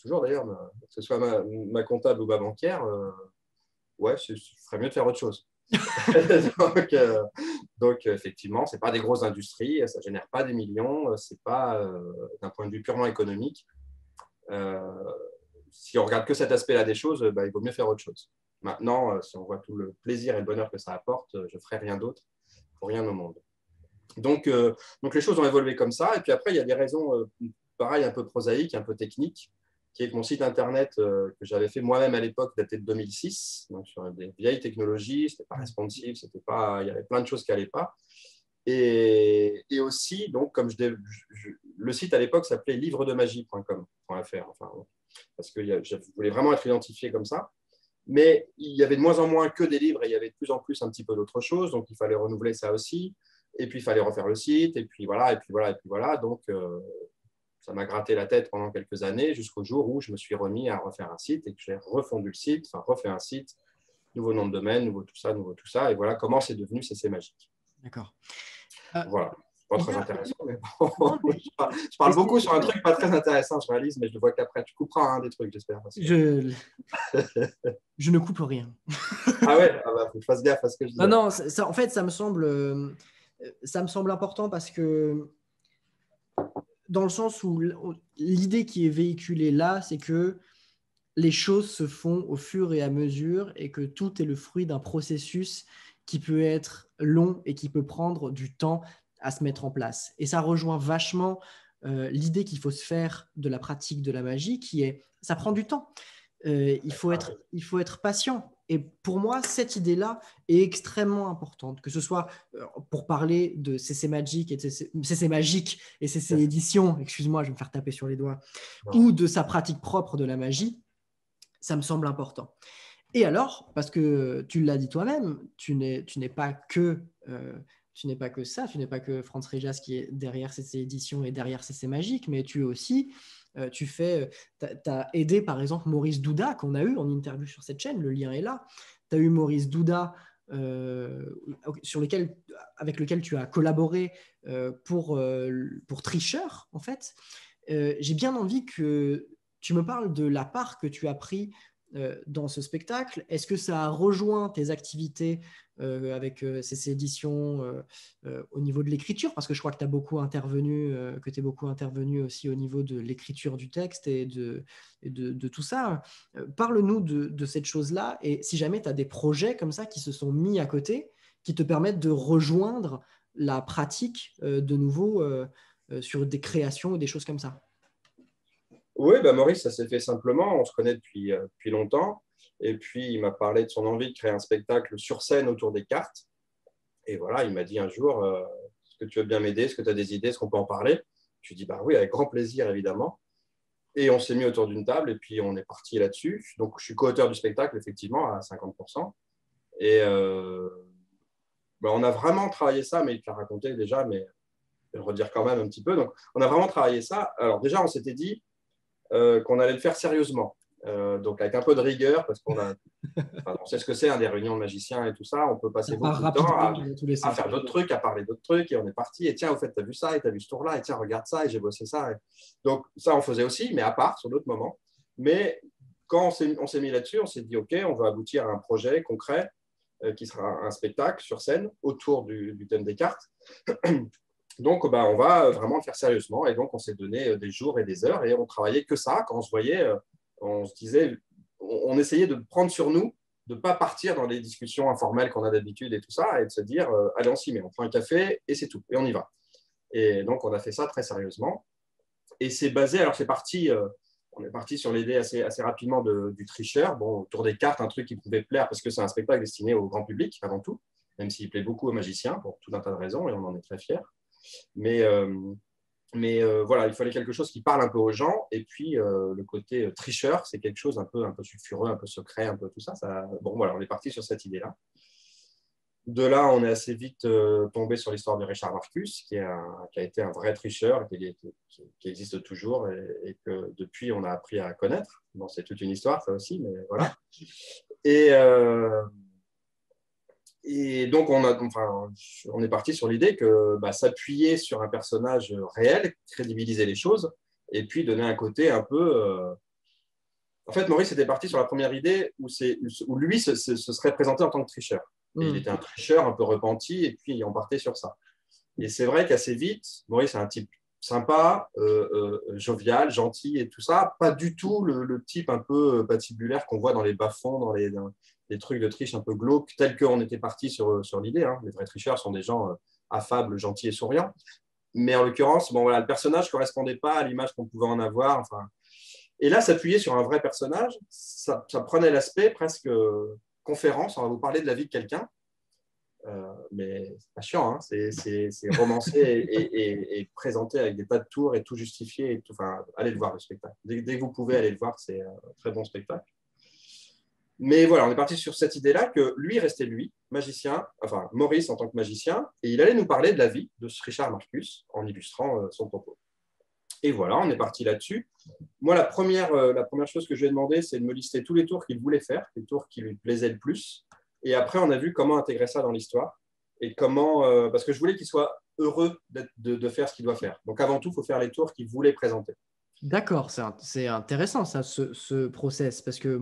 toujours d'ailleurs, que ce soit ma comptable ou ma banquière, ouais, ce ferait mieux de faire autre chose. donc, effectivement, ce n'est pas des grosses industries, ça ne génère pas des millions, ce n'est pas, d'un point de vue purement économique, si on regarde que cet aspect-là des choses, il vaut mieux faire autre chose. Maintenant, si on voit tout le plaisir et le bonheur que ça apporte, je ne ferai rien d'autre pour rien au monde. Donc, les choses ont évolué comme ça. Et puis après, il y a des raisons, pareil, un peu prosaïques, un peu techniques, qui est que mon site internet que j'avais fait moi-même à l'époque datait de 2006, donc sur des vieilles technologies, c'était pas responsive, il y avait plein de choses qui n'allaient pas. Et aussi, donc, comme le site à l'époque s'appelait livredemagie.com.fr, enfin, parce que je voulais vraiment être identifié comme ça. Mais il y avait de moins en moins que des livres et il y avait de plus en plus un petit peu d'autres choses, donc il fallait renouveler ça aussi. Et puis, il fallait refaire le site, et puis voilà, et puis voilà, et puis voilà. Donc, ça m'a gratté la tête pendant quelques années, jusqu'au jour où je me suis remis à refaire un site et que j'ai refondu le site, enfin, refait un site, nouveau nom de domaine, nouveau tout ça. Et voilà comment c'est devenu CC Magique. D'accord. Voilà. Pas très intéressant, mais bon. Non, mais Je parle beaucoup sur un truc pas très intéressant, je réalise, mais je le vois qu'après. Tu couperas des trucs, j'espère. je, je ne coupe rien. Ah ouais, ah bah, faut que je fasse gaffe à ce que je dis. Non, non, ça, en fait, ça me semble important parce que dans le sens où l'idée qui est véhiculée là, c'est que les choses se font au fur et à mesure et que tout est le fruit d'un processus qui peut être long et qui peut prendre du temps à se mettre en place. Et ça rejoint vachement l'idée qu'il faut se faire de la pratique de la magie, qui est, ça prend du temps. Il faut être patient. Et pour moi, cette idée-là est extrêmement importante, que ce soit pour parler de CC Magic et CC Magique et CC Édition, excuse-moi, je vais me faire taper sur les doigts, ou de sa pratique propre de la magie, ça me semble important. Et alors, parce que tu l'as dit toi-même, tu n'es pas que ça, tu n'es pas que Franz Rejas qui est derrière CC Édition et derrière CC Magique, mais tu es aussi, tu as aidé par exemple Maurice Douda qu'on a eu en interview sur cette chaîne, le lien est là. Tu as eu Maurice Douda avec lequel tu as collaboré pour Tricheur en fait. J'ai bien envie que tu me parles de la part que tu as pris dans ce spectacle. Est-ce que ça a rejoint tes activités avec CC Éditions au niveau de l'écriture? Parce que je crois que tu es beaucoup intervenu aussi au niveau de l'écriture du texte et de tout ça. Parle-nous de cette chose-là et si jamais tu as des projets comme ça qui se sont mis à côté, qui te permettent de rejoindre la pratique de nouveau sur des créations ou des choses comme ça. Oui, bah Maurice, ça s'est fait simplement. On se connaît depuis longtemps. Et puis, il m'a parlé de son envie de créer un spectacle sur scène autour des cartes. Et voilà, il m'a dit un jour, est-ce que tu veux bien m'aider? Est-ce que tu as des idées? Est-ce qu'on peut en parler? Je lui ai dit, bah oui, avec grand plaisir, évidemment. Et on s'est mis autour d'une table et puis on est parti là-dessus. Donc, je suis co-auteur du spectacle, effectivement, à 50%. Et bah, on a vraiment travaillé ça, mais il te l'a raconté déjà, mais je vais le redire quand même un petit peu. Donc, on a vraiment travaillé ça. Alors, déjà, on s'était dit qu'on allait le faire sérieusement. Donc, avec un peu de rigueur, parce on sait ce que c'est, des réunions de magiciens et tout ça. On peut passer beaucoup de temps à faire d'autres trucs, à parler d'autres trucs. Et on est parti. Et tiens, au fait, tu as vu ça, et tu as vu ce tour-là, et tiens, regarde ça, et j'ai bossé ça. Donc, ça, on faisait aussi, mais à part, sur d'autres moments. Mais quand on s'est mis là-dessus, on s'est dit, OK, on va aboutir à un projet concret qui sera un spectacle sur scène autour du thème des cartes. Donc, bah, on va vraiment le faire sérieusement. Et donc, on s'est donné des jours et des heures et on travaillait que ça. Quand on se voyait, on se disait, on essayait de prendre sur nous, de ne pas partir dans les discussions informelles qu'on a d'habitude et tout ça, et de se dire, allez, on s'y met, on prend un café et c'est tout. Et on y va. Et donc, on a fait ça très sérieusement. Et c'est basé, alors c'est parti, on est parti sur l'idée assez rapidement du tricheur. Bon, autour des cartes, un truc qui pouvait plaire parce que c'est un spectacle destiné au grand public avant tout, même s'il plaît beaucoup aux magiciens pour tout un tas de raisons et on en est très fiers. Mais voilà, il fallait quelque chose qui parle un peu aux gens. Et puis, le côté tricheur, c'est quelque chose un peu sulfureux, un peu secret, un peu tout ça. Bon, voilà, on est parti sur cette idée-là. De là, on est assez vite tombé sur l'histoire de Richard Marcus, qui a été un vrai tricheur, qui existe toujours et que depuis, on a appris à connaître. Bon, c'est toute une histoire, ça aussi, mais voilà. Et donc, on est parti sur l'idée que s'appuyer sur un personnage réel, crédibiliser les choses, et puis donner un côté un peu… En fait, Maurice était parti sur la première idée où lui se serait présenté en tant que tricheur. Et il était un tricheur un peu repenti, et puis on partait sur ça. Et c'est vrai qu'assez vite, Maurice est un type sympa, jovial, gentil et tout ça. Pas du tout le type un peu patibulaire qu'on voit dans les bas-fonds, dans les trucs de triche un peu glauques, tels qu'on était parti sur l'idée. Hein. Les vrais tricheurs sont des gens affables, gentils et souriants. Mais en l'occurrence, bon, voilà, le personnage ne correspondait pas à l'image qu'on pouvait en avoir. Enfin. Et là, s'appuyer sur un vrai personnage, ça prenait l'aspect presque conférence. On va vous parler de la vie de quelqu'un. Mais c'est pas chiant, hein. C'est romancé et présenté avec des tas de tours et tout justifié. Et tout. Enfin, allez le voir, le spectacle. Dès que vous pouvez aller le voir, c'est un très bon spectacle. Mais voilà, on est parti sur cette idée-là que lui restait lui, magicien, enfin Maurice en tant que magicien, et il allait nous parler de la vie de ce Richard Marcus en illustrant son propos. Et voilà, on est parti là-dessus. Moi, la première chose que je lui ai demandé, c'est de me lister tous les tours qu'il voulait faire, les tours qui lui plaisaient le plus. Et après, on a vu comment intégrer ça dans l'histoire. Ouais. Parce que je voulais qu'il soit heureux de faire ce qu'il doit faire. Donc avant tout, il faut faire les tours qu'il voulait présenter. D'accord, c'est intéressant ça, ce process, parce que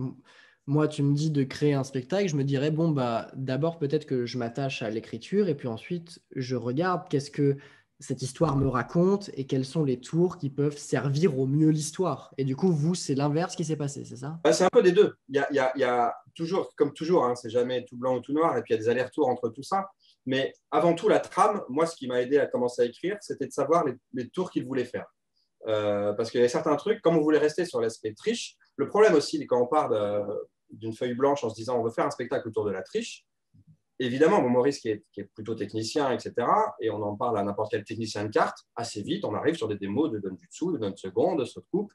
moi, tu me dis de créer un spectacle, je me dirais, bon, bah, d'abord peut-être que je m'attache à l'écriture, et puis ensuite, je regarde qu'est-ce que cette histoire me raconte et quels sont les tours qui peuvent servir au mieux l'histoire. Et du coup, vous, c'est l'inverse qui s'est passé, c'est ça? C'est un peu des deux. Il y a toujours, comme toujours, hein, c'est jamais tout blanc ou tout noir, et puis il y a des allers-retours entre tout ça. Mais avant tout, la trame, moi, ce qui m'a aidé à commencer à écrire, c'était de savoir les tours qu'il voulait faire. Parce qu'il y a certains trucs, comme on voulait rester sur l'aspect triche, le problème aussi, quand on part d'une feuille blanche en se disant on veut faire un spectacle autour de la triche, évidemment, mon Maurice qui est plutôt technicien, etc., et on en parle à n'importe quel technicien de cartes, assez vite, on arrive sur des démos de Donjutsu, de Don Seconde, de saut de coupe.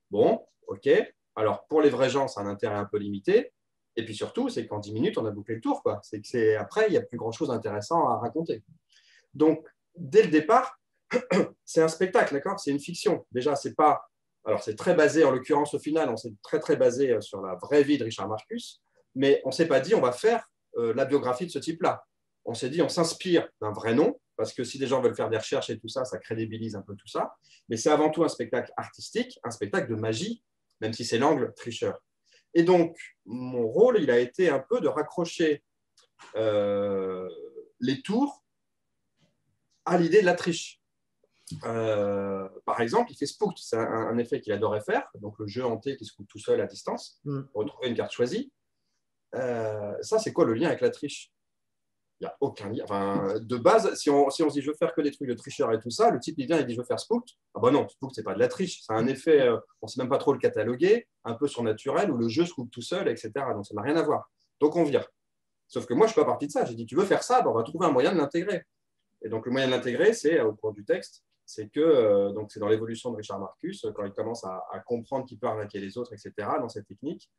Bon, ok. Alors, pour les vrais gens, c'est un intérêt un peu limité. Et puis surtout, c'est qu'en 10 minutes, on a bouclé le tour. Après, il n'y a plus grand-chose d'intéressant à raconter. Donc, dès le départ, c'est un spectacle, d'accord? C'est une fiction. Déjà, c'est pas. Alors, c'est très basé, en l'occurrence, au final, on s'est très, très basé sur la vraie vie de Richard Marcus, mais on ne s'est pas dit, on va faire la biographie de ce type-là. On s'est dit, on s'inspire d'un vrai nom, parce que si des gens veulent faire des recherches et tout ça, ça crédibilise un peu tout ça. Mais c'est avant tout un spectacle artistique, un spectacle de magie, même si c'est l'angle tricheur. Et donc, mon rôle, il a été un peu de raccrocher les tours à l'idée de la triche. Par exemple, il fait Spooked, c'est un effet qu'il adorait faire, donc le jeu hanté qui se coupe tout seul à distance, pour retrouver une carte choisie. Ça, c'est quoi le lien avec la triche? Il n'y a aucun lien. Enfin, de base, si on se dit je veux faire que des trucs de tricheur et tout ça, le type il vient et dit je veux faire Spooked. Ah bah non, Spooked, c'est pas de la triche, c'est un effet, on ne sait même pas trop le cataloguer, un peu surnaturel, où le jeu se coupe tout seul, etc. Donc ça n'a rien à voir. Donc on vire. Sauf que moi, je ne suis pas parti de ça. J'ai dit tu veux faire ça, bah, on va trouver un moyen de l'intégrer. Et donc le moyen de l'intégrer, c'est au cours du texte, c'est que donc c'est dans l'évolution de Richard Marcus, quand il commence à comprendre qu'il peut arnaquer les autres, etc., dans cette technique.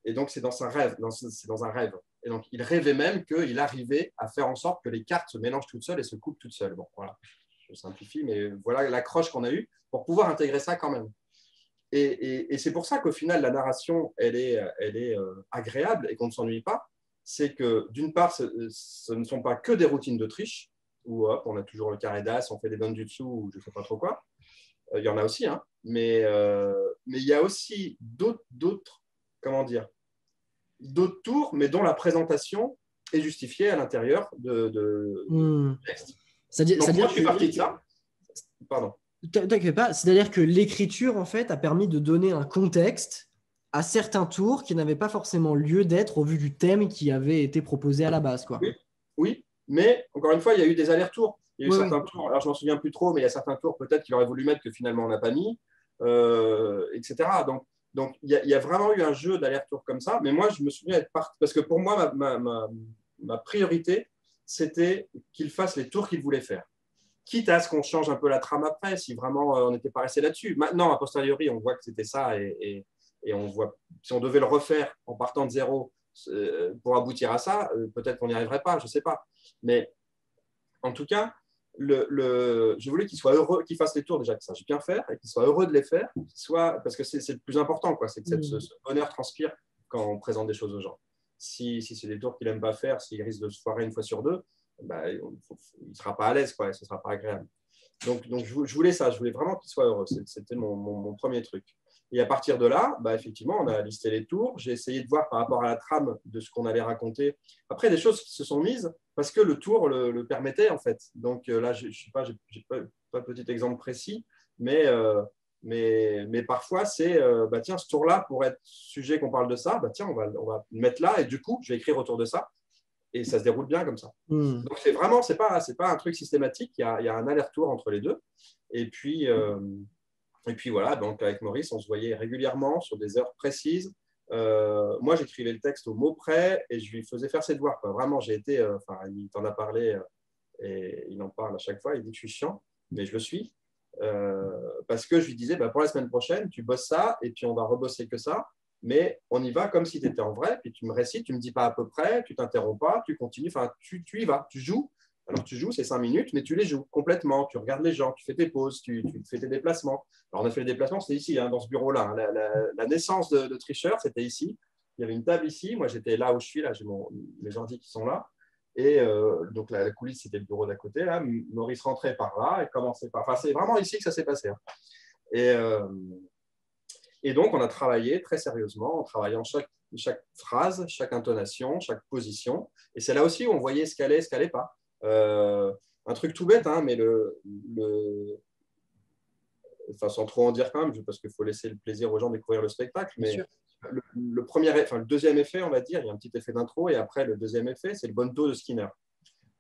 Et donc, c'est dans un rêve. C'est dans un rêve. Et donc, il rêvait même qu'il arrivait à faire en sorte que les cartes se mélangent toutes seules et se coupent toutes seules. Bon, voilà, je simplifie, mais voilà l'accroche qu'on a eue pour pouvoir intégrer ça quand même. Et c'est pour ça qu'au final, la narration, elle est agréable et qu'on ne s'ennuie pas. C'est que, d'une part, ce ne sont pas que des routines de triche, où hop, on a toujours le carré d'as, on fait des donjutsu ou je ne sais pas trop quoi. Il y en a aussi, hein. Mais il y a aussi d'autres comment dire, d'autres tours, mais dont la présentation est justifiée à l'intérieur de texte. Donc, moi, je suis parti de ça. Pardon. T'inquiète pas, c'est-à-dire que l'écriture, en fait, a permis de donner un contexte à certains tours qui n'avaient pas forcément lieu d'être au vu du thème qui avait été proposé à la base, quoi. Oui, mais encore une fois, il y a eu des allers-retours. Il y a eu certains tours, alors je ne m'en souviens plus trop, mais il y a certains tours peut-être qu'il aurait voulu mettre que finalement on n'a pas mis, etc. Donc il y a vraiment eu un jeu d'aller-retour comme ça. Mais moi, je me souviens être parti, parce que pour moi, ma priorité, c'était qu'il fasse les tours qu'il voulait faire. Quitte à ce qu'on change un peu la trame après, si vraiment on n'était pas resté là-dessus. Maintenant, a posteriori, on voit que c'était ça et on voit, si on devait le refaire en partant de zéro pour aboutir à ça, peut-être qu'on n'y arriverait pas, je ne sais pas. Mais en tout cas, je voulais qu'il soit heureux, qu'il fasse les tours déjà, qu'il sache bien faire et qu'il soit heureux de les faire, parce que c'est le plus important, quoi, c'est que ce bonheur transpire quand on présente des choses aux gens. Si c'est des tours qu'il n'aime pas faire, s'il risque de se foirer une fois sur deux, bah, il ne sera pas à l'aise, quoi, et ce ne sera pas agréable. Donc je voulais ça, je voulais vraiment qu'il soit heureux, c'était mon premier truc. Et à partir de là, bah, effectivement, on a listé les tours. J'ai essayé de voir par rapport à la trame de ce qu'on allait raconter. Après, des choses qui se sont mises parce que le tour le permettait, en fait. Donc là, je ne sais pas, j'ai pas de petit exemple précis, mais parfois, c'est bah, tiens, ce tour-là, pour être sujet qu'on parle de ça, bah, tiens, on va le mettre là et du coup, je vais écrire autour de ça. Et ça se déroule bien comme ça. Donc, c'est vraiment, c'est pas un truc systématique. Il y a un aller-retour entre les deux. Et puis voilà, donc avec Maurice, on se voyait régulièrement sur des heures précises. Moi, j'écrivais le texte au mot près et je lui faisais faire ses devoirs, quoi. Vraiment, j'ai été, il t'en a parlé et il en parle à chaque fois. Il dit que je suis chiant, mais je le suis. Parce que je lui disais, bah, pour la semaine prochaine, tu bosses ça et puis on va rebosser que ça. Mais on y va comme si tu étais en vrai. Puis tu me récites, tu ne me dis pas à peu près, tu ne t'interromps pas, tu continues. Enfin, tu y vas, tu joues. Alors, tu joues, c'est 5 minutes, mais tu les joues complètement. Tu regardes les gens, tu fais tes pauses, tu fais tes déplacements. Alors, on a fait les déplacements, c'était ici, hein, dans ce bureau-là. La naissance de Tricheur, c'était ici. Il y avait une table ici. Moi, j'étais là où je suis. Là, j'ai mes ordi qui sont là. Et donc, la coulisse, c'était le bureau d'à côté. Là. Maurice rentrait par là et commençait par… Enfin, c'est vraiment ici que ça s'est passé. Hein. Et, et donc, on a travaillé très sérieusement en travaillant chaque phrase, chaque intonation, chaque position. Et c'est là aussi où on voyait ce qu'allait pas. Un truc tout bête, hein, mais enfin, sans trop en dire quand même, parce qu'il faut laisser le plaisir aux gens de découvrir le spectacle. Mais le deuxième effet, on va dire, il y a un petit effet d'intro, et après, le deuxième effet, c'est le bonneto de Skinner.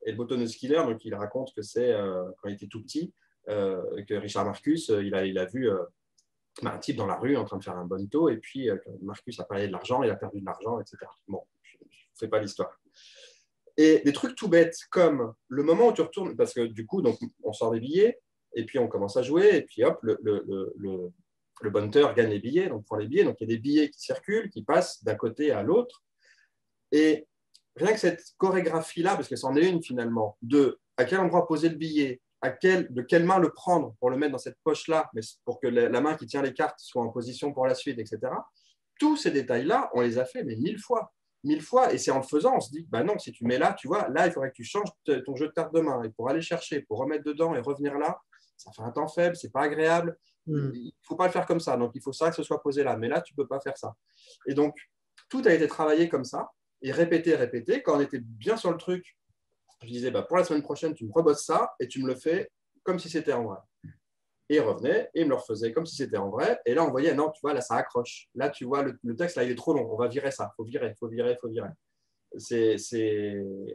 Et le bonneto de Skinner, donc, il raconte que c'est, quand il était tout petit, que Richard Marcus, il a vu un type dans la rue en train de faire un bonneto, et puis Marcus a parlé de l'argent, il a perdu de l'argent, etc. Bon, je ne fais pas l'histoire. Et des trucs tout bêtes, comme le moment où tu retournes, parce que du coup, donc, on sort des billets, et puis on commence à jouer, et puis hop, le bonneteur gagne les billets, donc prend les billets, donc il y a des billets qui circulent, qui passent d'un côté à l'autre, et rien que cette chorégraphie-là, parce que c'en est une finalement, de à quel endroit poser le billet, de quelle main le prendre pour le mettre dans cette poche-là, mais pour que la main qui tient les cartes soit en position pour la suite, etc. Tous ces détails-là, on les a fait mais 1000 fois. 1000 fois, et c'est en le faisant, on se dit, bah non, si tu mets là, tu vois, là, il faudrait que tu changes ton jeu de cartes de main, et pour aller chercher, pour remettre dedans et revenir là, ça fait un temps faible, c'est pas agréable, il ne faut pas le faire comme ça, donc il faut ça que ce soit posé là, mais là, tu ne peux pas faire ça. Et donc, tout a été travaillé comme ça, et répété, quand on était bien sur le truc, je disais, bah, pour la semaine prochaine, tu me rebosses ça, et tu me le fais comme si c'était en vrai. Et il revenait, et il me le refaisait comme si c'était en vrai. Et là, on voyait, non, tu vois, là, ça accroche. Là, tu vois, le texte, là, il est trop long. On va virer ça. Il faut virer.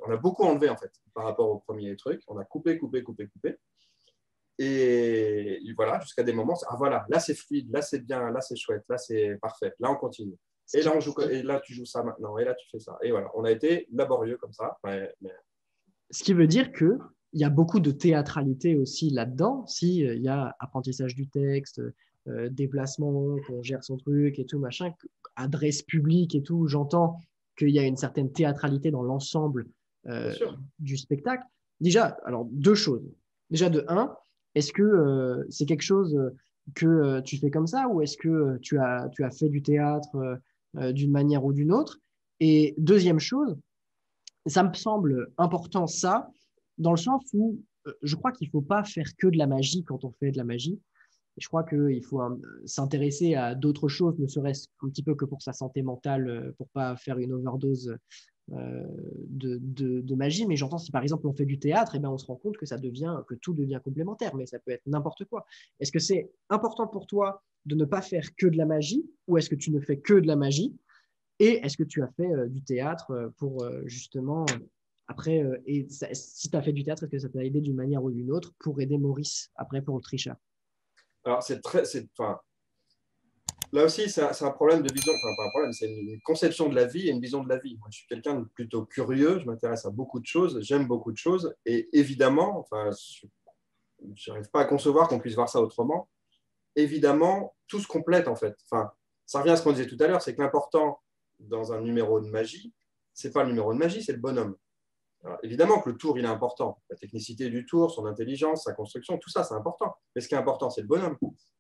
On a beaucoup enlevé, en fait, par rapport au premier truc. On a coupé. Et voilà, jusqu'à des moments, ah voilà, là, c'est fluide, là, c'est bien, là, c'est chouette, là, c'est parfait. Là, on continue. Et là, et là, tu joues ça maintenant. Et là, tu fais ça. Et voilà, on a été laborieux comme ça. Ce qui veut dire qu'il y a beaucoup de théâtralité aussi là-dedans. Si il y a apprentissage du texte, déplacement, qu'on gère son truc et tout, machin, adresse publique et tout, j'entends qu'il y a une certaine théâtralité dans l'ensemble du spectacle. Déjà, alors deux choses. Déjà, de un, est-ce que c'est quelque chose que tu fais comme ça ou est-ce que tu as fait du théâtre d'une manière ou d'une autre? Et deuxième chose, ça me semble important ça, dans le sens où je crois qu'il ne faut pas faire que de la magie quand on fait de la magie. Et je crois qu'il faut s'intéresser à d'autres choses, ne serait-ce un petit peu que pour sa santé mentale, pour ne pas faire une overdose de magie. Mais j'entends si par exemple on fait du théâtre, et ben on se rend compte que tout devient complémentaire, mais ça peut être n'importe quoi. Est-ce que c'est important pour toi de ne pas faire que de la magie ou est-ce que tu ne fais que de la magie? Et est-ce que tu as fait du théâtre pour justement, après, si tu as fait du théâtre, est-ce que ça t'a aidé d'une manière ou d'une autre pour aider Maurice après pour le tricheur? Alors, là aussi, c'est un problème de vision, enfin, pas un problème, c'est une conception de la vie et une vision de la vie. Moi, je suis quelqu'un de plutôt curieux, je m'intéresse à beaucoup de choses, j'aime beaucoup de choses, et évidemment, enfin, je n'arrive pas à concevoir qu'on puisse voir ça autrement. Évidemment, tout se complète en fait. Enfin, ça revient à ce qu'on disait tout à l'heure, c'est que l'important dans un numéro de magie, c'est pas le numéro de magie, c'est le bonhomme. Alors, évidemment que le tour, il est important. La technicité du tour, son intelligence, sa construction, tout ça, c'est important. Mais ce qui est important, c'est le bonhomme.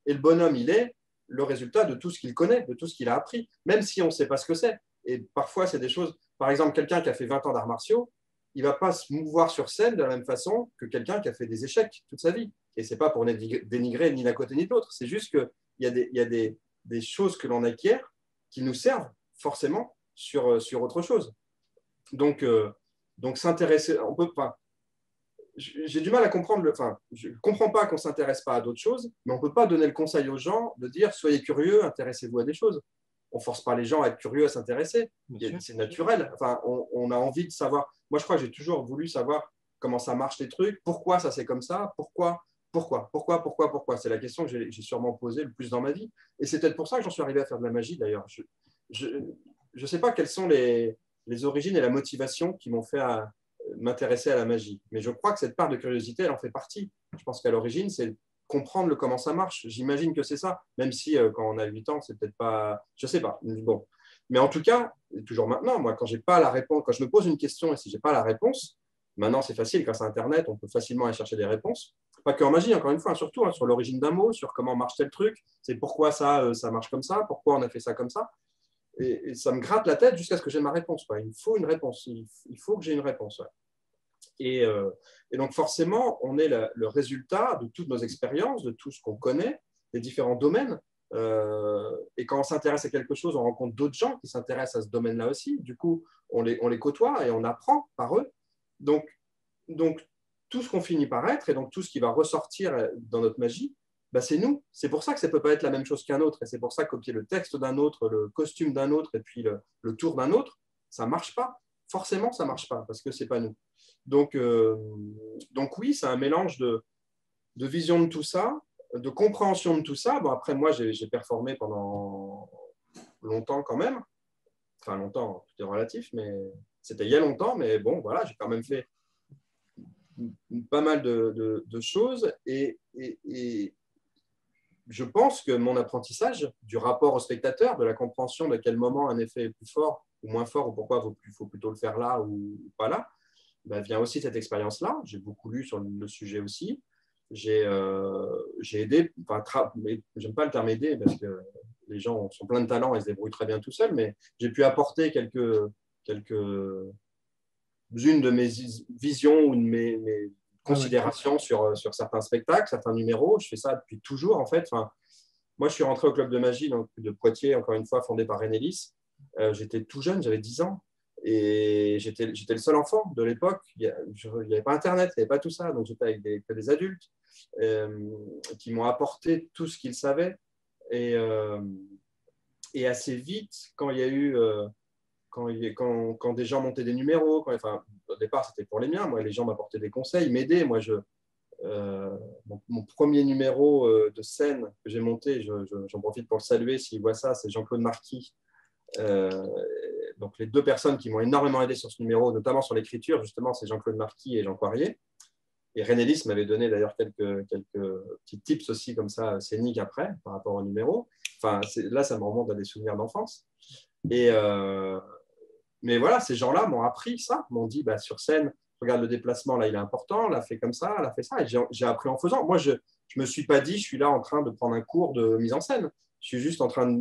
Et le bonhomme, il est le résultat de tout ce qu'il connaît, de tout ce qu'il a appris, même si on ne sait pas ce que c'est. Et parfois, c'est des choses… Par exemple, quelqu'un qui a fait 20 ans d'arts martiaux, il ne va pas se mouvoir sur scène de la même façon que quelqu'un qui a fait des échecs toute sa vie. Et ce n'est pas pour dénigrer ni d'un côté ni de l'autre. C'est juste qu'il y a des choses que l'on acquiert qui nous servent forcément sur autre chose. Donc s'intéresser, on peut pas. J'ai du mal à comprendre, je ne comprends pas qu'on ne s'intéresse pas à d'autres choses, mais on ne peut pas donner le conseil aux gens de dire soyez curieux, intéressez-vous à des choses. On ne force pas les gens à être curieux, à s'intéresser. C'est naturel. Enfin, on a envie de savoir. Moi, je crois que j'ai toujours voulu savoir comment ça marche les trucs, pourquoi ça c'est comme ça, pourquoi. C'est la question que j'ai sûrement posée le plus dans ma vie. Et c'est peut-être pour ça que j'en suis arrivé à faire de la magie d'ailleurs. Je ne sais pas quelles sont les origines et la motivation qui m'ont fait m'intéresser à la magie. Mais je crois que cette part de curiosité, elle en fait partie. Je pense qu'à l'origine, c'est comprendre comment ça marche. J'imagine que c'est ça, même si quand on a 8 ans, c'est peut-être pas… Je sais pas. Bon. Mais en tout cas, toujours maintenant, moi, quand j'ai pas la réponse, quand je me pose une question et si j'ai pas la réponse, maintenant c'est facile, grâce à Internet, on peut facilement aller chercher des réponses. Pas qu'en magie, encore une fois, surtout sur l'origine d'un mot, sur comment marche tel truc, c'est pourquoi ça marche comme ça, pourquoi on a fait ça comme ça. Et ça me gratte la tête jusqu'à ce que j'ai ma réponse. Il faut une réponse. Il faut que j'ai une réponse. Ouais. Et donc, forcément, on est le résultat de toutes nos expériences, de tout ce qu'on connaît, des différents domaines. Et quand on s'intéresse à quelque chose, on rencontre d'autres gens qui s'intéressent à ce domaine-là aussi. Du coup, on les côtoie et on apprend par eux. Donc tout ce qu'on finit par être et donc tout ce qui va ressortir dans notre magie, bah, c'est nous. C'est pour ça que ça ne peut pas être la même chose qu'un autre. Et c'est pour ça que copier le texte d'un autre, le costume d'un autre et puis le tour d'un autre, ça ne marche pas. Forcément, ça ne marche pas parce que ce n'est pas nous. Donc oui, c'est un mélange de vision de tout ça, de compréhension de tout ça. Bon, après, moi, j'ai performé pendant longtemps quand même. Enfin, longtemps, tout est relatif, mais c'était il y a longtemps. Mais bon, voilà, j'ai quand même fait pas mal de choses. Et je pense que mon apprentissage du rapport au spectateur, de la compréhension de quel moment un effet est plus fort ou moins fort, ou pourquoi il faut plutôt le faire là ou pas là, bah, vient aussi de cette expérience-là. J'ai beaucoup lu sur le sujet aussi. J'ai aidé, j'aime pas le terme aider parce que les gens sont pleins de talent et se débrouillent très bien tout seuls, mais j'ai pu apporter quelques-unes de mes visions ou de mes considérations sur certains spectacles, certains numéros. Je fais ça depuis toujours, en fait. Enfin, moi, je suis rentré au Club de Magie donc, de Poitiers, encore une fois, fondé par René Lys. J'étais tout jeune, j'avais 10 ans. Et j'étais le seul enfant de l'époque. Il n'y avait pas Internet, il n'y avait pas tout ça. Donc, j'étais avec que des adultes qui m'ont apporté tout ce qu'ils savaient. Et assez vite, quand il y a eu... quand des gens montaient des numéros, au départ, c'était pour les miens. Moi, les gens m'apportaient des conseils, m'aidaient. Moi, mon premier numéro de scène que j'ai monté, j'en profite pour le saluer s'il voit ça, c'est Jean-Claude Marquis. Donc, les deux personnes qui m'ont énormément aidé sur ce numéro, notamment sur l'écriture, justement, c'est Jean-Claude Marquis et Jean Poirier. Et René Lys m'avait donné d'ailleurs quelques petits tips aussi comme ça, scéniques après, par rapport au numéro. Enfin, là, ça me remonte à des souvenirs d'enfance. Mais voilà, ces gens-là m'ont appris ça, m'ont dit bah, sur scène, regarde le déplacement, là, il est important, là, fait comme ça, là, fait ça. Et j'ai appris en faisant. Moi, je ne me suis pas dit, je suis là en train de prendre un cours de mise en scène. Je suis juste en train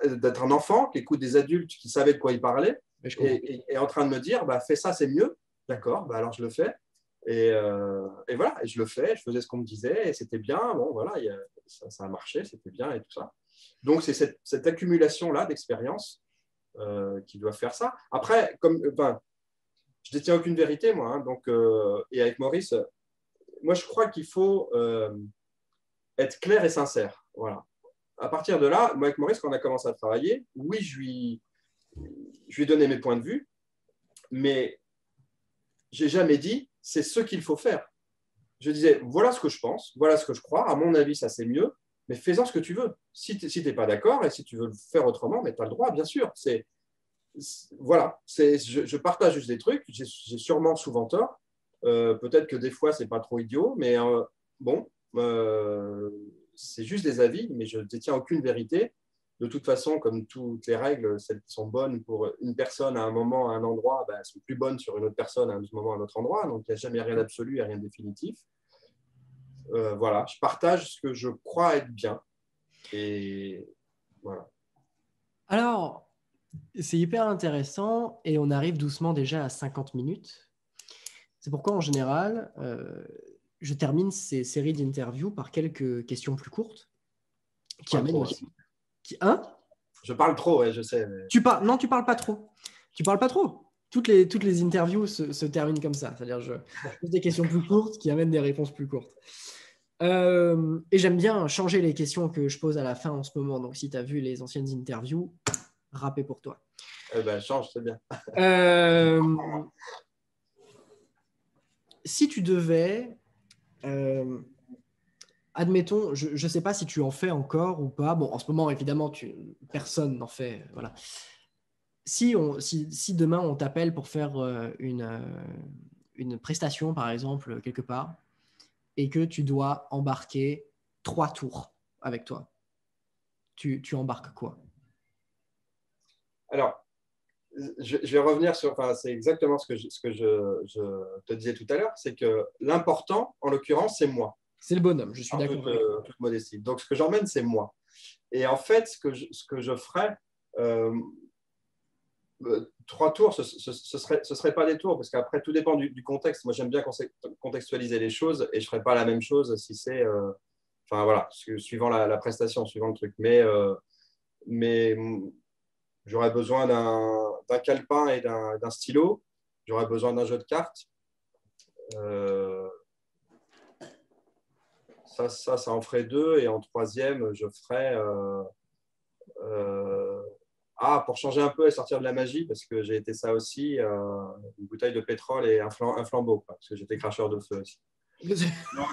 d'être un enfant qui écoute des adultes qui savaient de quoi ils parlaient et en train de me dire, bah, fais ça, c'est mieux. D'accord, bah, alors je le fais. Et voilà, et je le fais, je faisais ce qu'on me disait et c'était bien. Bon, voilà, ça a marché, c'était bien et tout ça. Donc, c'est cette accumulation-là d'expérience qui doit faire ça. Après, je détiens aucune vérité, moi. Hein, donc, et avec Maurice, moi, je crois qu'il faut être clair et sincère. Voilà. À partir de là, moi, avec Maurice, quand on a commencé à travailler, oui, je lui ai donné mes points de vue, mais je n'ai jamais dit c'est ce qu'il faut faire. Je disais voilà ce que je pense, voilà ce que je crois. À mon avis, ça c'est mieux, mais fais-en ce que tu veux. Si tu n'es pas d'accord et si tu veux le faire autrement, mais tu as le droit, bien sûr. Voilà, je partage juste des trucs, j'ai sûrement souvent tort. Peut-être que des fois, ce n'est pas trop idiot, mais bon, c'est juste des avis, mais je ne détiens aucune vérité. De toute façon, comme toutes les règles, celles qui sont bonnes pour une personne à un moment, à un endroit, ben, elles sont plus bonnes sur une autre personne à un autre moment, à un autre endroit. Donc, il n'y a jamais rien d'absolu et rien de définitif. Voilà, je partage ce que je crois être bien. Et voilà. Alors, c'est hyper intéressant et on arrive doucement déjà à 50 minutes. C'est pourquoi, en général, je termine ces séries d'interviews par quelques questions plus courtes qui amènent aussi. Hein ? Je parle trop, ouais, je sais. Mais... Non, tu parles pas trop. Tu parles pas trop. Toutes les interviews se terminent comme ça. C'est-à-dire, je pose des questions plus courtes qui amènent des réponses plus courtes. Et j'aime bien changer les questions que je pose à la fin en ce moment. Donc, si tu as vu les anciennes interviews, râpé pour toi. Change, c'est bien. Si tu devais, admettons, je ne sais pas si tu en fais encore ou pas. Bon, en ce moment, évidemment, personne n'en fait. Voilà. Si demain, on t'appelle pour faire une prestation, par exemple, quelque part, et que tu dois embarquer 3 tours avec toi, tu embarques quoi ? Alors, je vais revenir sur, c'est exactement ce que je te disais tout à l'heure, c'est que l'important, en l'occurrence, c'est moi. C'est le bonhomme, je suis d'accord. Toute modestie. Donc, ce que j'emmène, c'est moi. Et en fait, ce que je ferais, 3 tours, ce serait pas des tours, parce qu'après, tout dépend du contexte. Moi, j'aime bien contextualiser les choses et je ne ferai pas la même chose si c'est. Enfin, voilà, suivant la prestation, suivant le truc. Mais j'aurais besoin d'un calepin et d'un stylo. J'aurais besoin d'un jeu de cartes. Ça en ferait 2. Et en troisième, je ferais. Pour changer un peu et sortir de la magie, parce que j'ai été ça aussi, une bouteille de pétrole et un flambeau, quoi, parce que j'étais cracheur de feu aussi.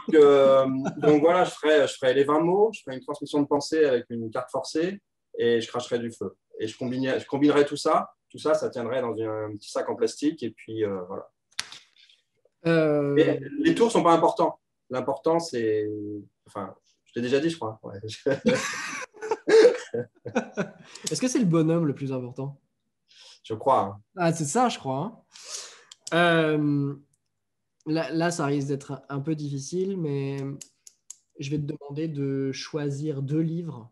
Donc voilà, je ferais les 20 mots, je ferais une transmission de pensée avec une carte forcée et je cracherais du feu. Et je combinerais tout ça. Tout ça, ça tiendrait dans un petit sac en plastique. Et puis voilà. Et les tours ne sont pas importants. L'important, c'est. Enfin, je t'ai déjà dit, je crois. Ouais. Est-ce que c'est le bonhomme le plus important? Je crois. Hein. Ah, c'est ça, je crois. Hein. Là, ça risque d'être un peu difficile, mais je vais te demander de choisir 2 livres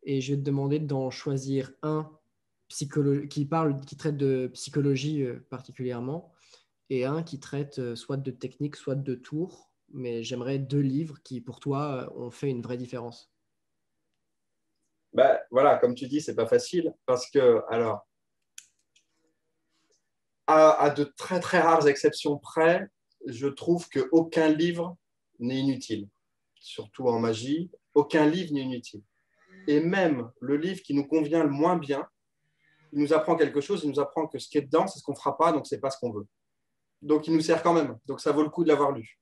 et je vais te demander d'en choisir un qui traite de psychologie particulièrement et un qui traite soit de technique, soit de tours. Mais j'aimerais 2 livres qui, pour toi, ont fait une vraie différence. Bah, voilà, comme tu dis, c'est pas facile parce que, alors, à de très très rares exceptions près, je trouve qu'aucun livre n'est inutile, surtout en magie. Aucun livre n'est inutile. Et même le livre qui nous convient le moins bien, il nous apprend quelque chose, il nous apprend que ce qui est dedans, c'est ce qu'on ne fera pas, donc ce n'est pas ce qu'on veut. Donc il nous sert quand même. Donc ça vaut le coup de l'avoir lu.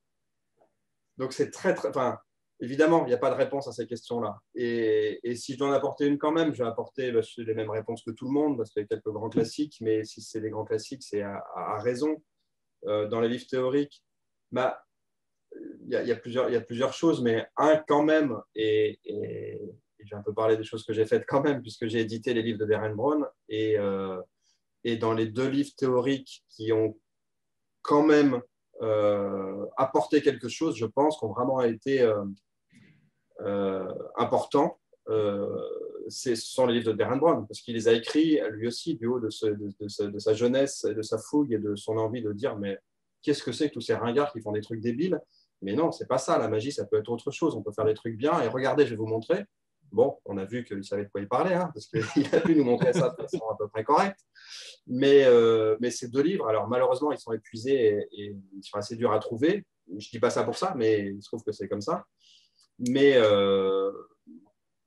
Donc c'est très, très. Enfin, évidemment, il n'y a pas de réponse à ces questions-là. Et si je dois en apporter une quand même, je vais apporter les mêmes réponses que tout le monde, parce qu'il y a quelques grands classiques, mais si c'est des grands classiques, c'est à raison. Dans les livres théoriques, bah, il y a plusieurs choses, mais un quand même, et je vais un peu parler des choses que j'ai faites quand même, puisque j'ai édité les livres de Darren Brown, et dans les 2 livres théoriques qui ont quand même apporté quelque chose, je pense, qui ont vraiment été importants, ce sont les livres de Darren Brown, parce qu'il les a écrits, lui aussi, du haut de sa jeunesse, de sa fougue et de son envie de dire, mais qu'est-ce que c'est que tous ces ringards qui font des trucs débiles? Mais non, c'est pas ça. La magie, ça peut être autre chose. On peut faire des trucs bien. Et regardez, je vais vous montrer. Bon, on a vu qu'il savait de quoi il parlait, hein, parce qu'il a pu nous montrer ça de façon à peu près correcte. Mais ces 2 livres, alors malheureusement, ils sont épuisés et ils sont assez durs à trouver. Je ne dis pas ça pour ça, mais il se trouve que c'est comme ça. Mais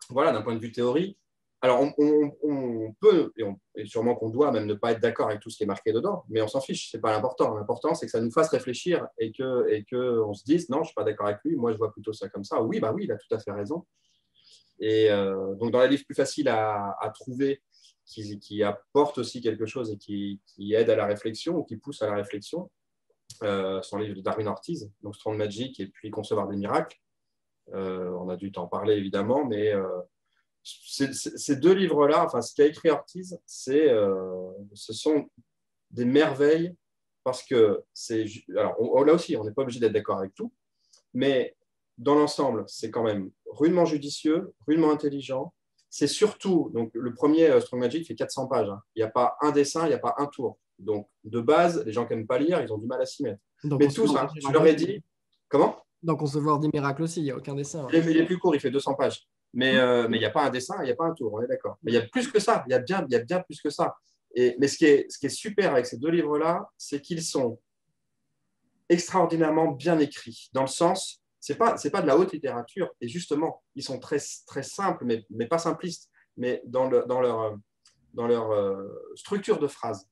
voilà, d'un point de vue théorie, alors on peut, et sûrement qu'on doit même ne pas être d'accord avec tout ce qui est marqué dedans, mais on s'en fiche, ce n'est pas l'important. L'important, c'est que ça nous fasse réfléchir et qu'on se dise, non, je ne suis pas d'accord avec lui, moi je vois plutôt ça comme ça. Oui, bah oui, il a tout à fait raison. Et donc dans les livres plus faciles à trouver, qui apportent aussi quelque chose et qui aident à la réflexion ou qui poussent à la réflexion, sont les livres de Darwin Ortiz, donc Strong Magic et puis Concevoir des miracles. On a dû t'en parler évidemment, mais ces 2 livres-là, enfin ce qu'a écrit Ortiz, ce sont des merveilles parce que alors là aussi, on n'est pas obligé d'être d'accord avec tout, mais dans l'ensemble, c'est quand même rudement judicieux, rudement intelligent. C'est surtout, donc le premier Strong Magic fait 400 pages. Hein. Il n'y a pas un dessin, il n'y a pas un tour. Donc de base, les gens qui n'aiment pas lire, ils ont du mal à s'y mettre. Donc, mais tous, hein, je leur ai dit, comment? Dans Concevoir des miracles aussi, il n'y a aucun dessin. Il est plus court, il fait 200 pages. Mais il n'y a pas un dessin, il n'y a pas un tour, on est d'accord. Mais il y a plus que ça, il y a bien plus que ça. Mais ce qui est super avec ces 2 livres-là, c'est qu'ils sont extraordinairement bien écrits, dans le sens, c'est pas de la haute littérature, et justement, ils sont très, très simples, mais pas simplistes, mais dans leur structure de phrase,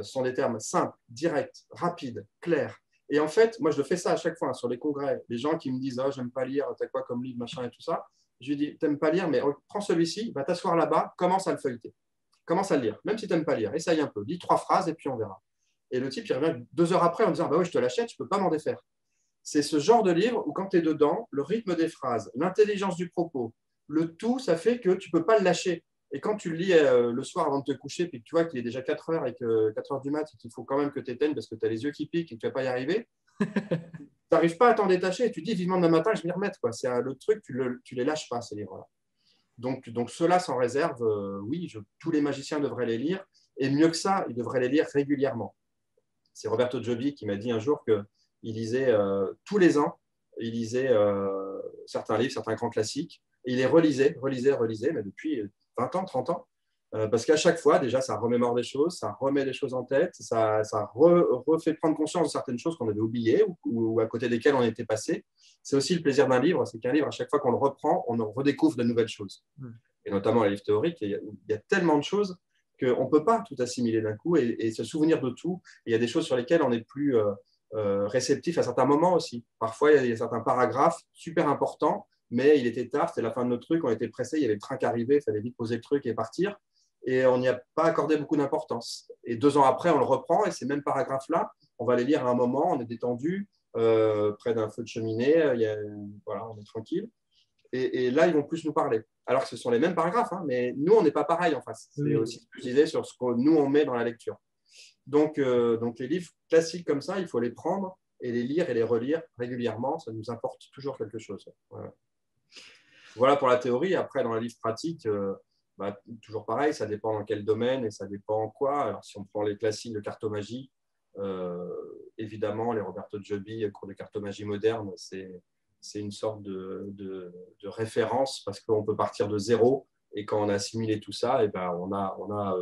sont des termes simples, directs, rapides, clairs. Et en fait, moi, je fais ça à chaque fois, hein, sur les congrès. Les gens qui me disent « Ah, j'aime pas lire, t'as quoi comme livre, machin et tout ça ?» Je lui dis « T'aimes pas lire, mais prends celui-ci, va t'asseoir là-bas, commence à le feuilleter. Commence à le lire, même si t'aimes pas lire. Essaye un peu, lis 3 phrases et puis on verra. » Et le type, il revient 2 heures après en disant « Bah oui, je te l'achète, je peux pas m'en défaire. » C'est ce genre de livre où quand tu es dedans, le rythme des phrases, l'intelligence du propos, le tout, ça fait que tu peux pas le lâcher. Et quand tu le lis le soir avant de te coucher, puis que tu vois qu'il est déjà 4 heures et que 4 heures du mat, et qu'il faut quand même que tu éteignes parce que tu as les yeux qui piquent et que tu ne vas pas y arriver, tu n'arrives pas à t'en détacher et tu te dis vivement demain matin, je vais m'y remettre. Quoi. C'est le truc, tu ne les lâches pas, ces livres-là. Donc ceux-là, sans réserve, oui, tous les magiciens devraient les lire. Et mieux que ça, ils devraient les lire régulièrement. C'est Roberto Giobbi qui m'a dit un jour qu'il lisait tous les ans, il lisait certains livres, certains grands classiques, et il les relisait, mais depuis 20 ans, 30 ans. Parce qu'à chaque fois, déjà, ça remémore des choses, ça remet des choses en tête, ça refait prendre conscience de certaines choses qu'on avait oubliées ou à côté desquelles on était passé. C'est aussi le plaisir d'un livre, c'est qu'un livre, à chaque fois qu'on le reprend, on en redécouvre de nouvelles choses. Et notamment les livres théoriques, il y a tellement de choses qu'on ne peut pas tout assimiler d'un coup et se souvenir de tout. Et il y a des choses sur lesquelles on est plus réceptif à certains moments aussi. Parfois, il y a certains paragraphes super importants, mais il était tard, c'était la fin de notre truc, on était pressé, il y avait le train qui arrivait, il fallait vite poser le truc et partir. Et on n'y a pas accordé beaucoup d'importance. Et 2 ans après, on le reprend, et ces mêmes paragraphes-là, on va les lire à un moment, on est détendu, près d'un feu de cheminée, voilà, on est tranquille. Et là, ils vont plus nous parler. Alors que ce sont les mêmes paragraphes, hein, mais nous, on n'est pas pareil en face. C'est aussi ce que je disais sur ce que nous, on met dans la lecture. Donc les livres classiques comme ça, il faut les prendre et les lire et les relire régulièrement. Ça nous apporte toujours quelque chose. Voilà pour la théorie. Après, dans les livres pratiques, toujours pareil, ça dépend dans quel domaine et ça dépend en quoi. Alors, si on prend les classiques de cartomagie, évidemment, les Roberto Giobbi, cours de cartomagie moderne, c'est une sorte de référence parce qu'on peut partir de zéro et quand on a assimilé tout ça, on a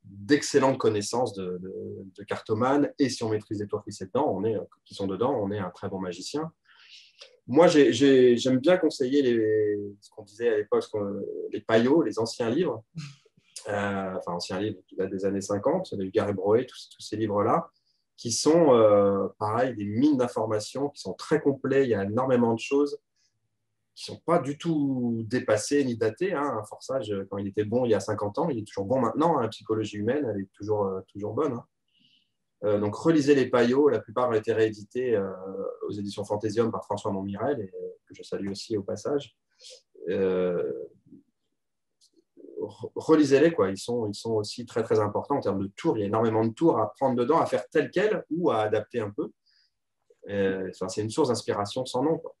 d'excellentes connaissances de cartomane et si on maîtrise les tours qui sont dedans, on est un très bon magicien. Moi, j'aime bien conseiller ce qu'on disait à l'époque, les paillots, les anciens livres, anciens livres qui datent des années 50, le Edgar et Broé, tous ces livres-là, qui sont, pareil, des mines d'informations, qui sont très complets, il y a énormément de choses qui ne sont pas du tout dépassées ni datées. Un Forçage, quand il était bon il y a 50 ans, il est toujours bon maintenant. La psychologie humaine, elle est toujours bonne. Donc, relisez les paillots. La plupart ont été réédités aux éditions Fantésium par François Montmirel, et que je salue aussi au passage. Relisez-les, quoi. Ils sont aussi très, très importants en termes de tours. Il y a énormément de tours à prendre dedans, à faire tel quel ou à adapter un peu. C'est une source d'inspiration sans nom, quoi.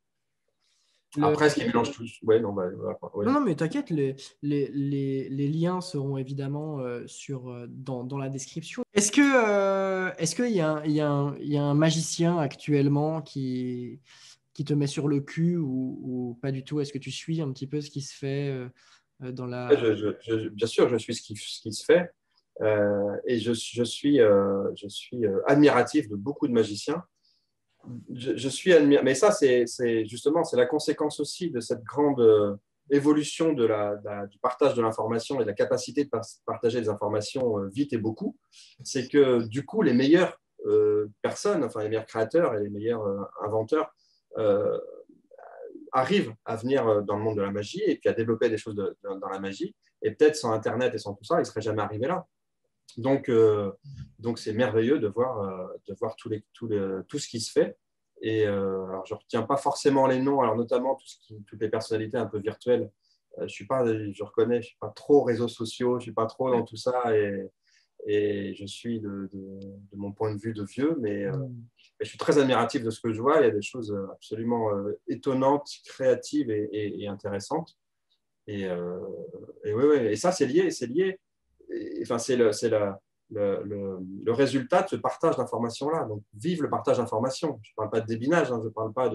Après, ce qui mélange tous. Ouais, non, non, mais t'inquiète, les liens seront évidemment dans la description. Est-ce qu'il y a un magicien actuellement qui te met sur le cul ou pas du tout? Est-ce que tu suis un petit peu ce qui se fait dans la… Bien sûr, je suis ce qui se fait. Et je suis admiratif de beaucoup de magiciens. Je suis mais ça, c'est justement, c'est la conséquence aussi de cette grande évolution du partage de l'information et de la capacité de partager des informations vite et beaucoup. C'est que du coup, les meilleures personnes, enfin les meilleurs créateurs et les meilleurs inventeurs arrivent à venir dans le monde de la magie et puis à développer des choses dans la magie. Et peut-être sans Internet et sans tout ça, ils ne seraient jamais arrivés là. Donc c'est merveilleux de voir tout ce qui se fait. Et alors, je ne retiens pas forcément les noms, alors notamment toutes les personnalités un peu virtuelles. Je reconnais, je ne suis pas trop réseaux sociaux, je ne suis pas trop dans tout ça. Et je suis de mon point de vue de vieux, mais je suis très admiratif de ce que je vois. Il y a des choses absolument étonnantes, créatives et intéressantes. Et ça, c'est lié. Enfin, c'est le résultat de ce partage d'informations-là. Donc, vive le partage d'informations. Je ne parle pas de débinage, je parle pas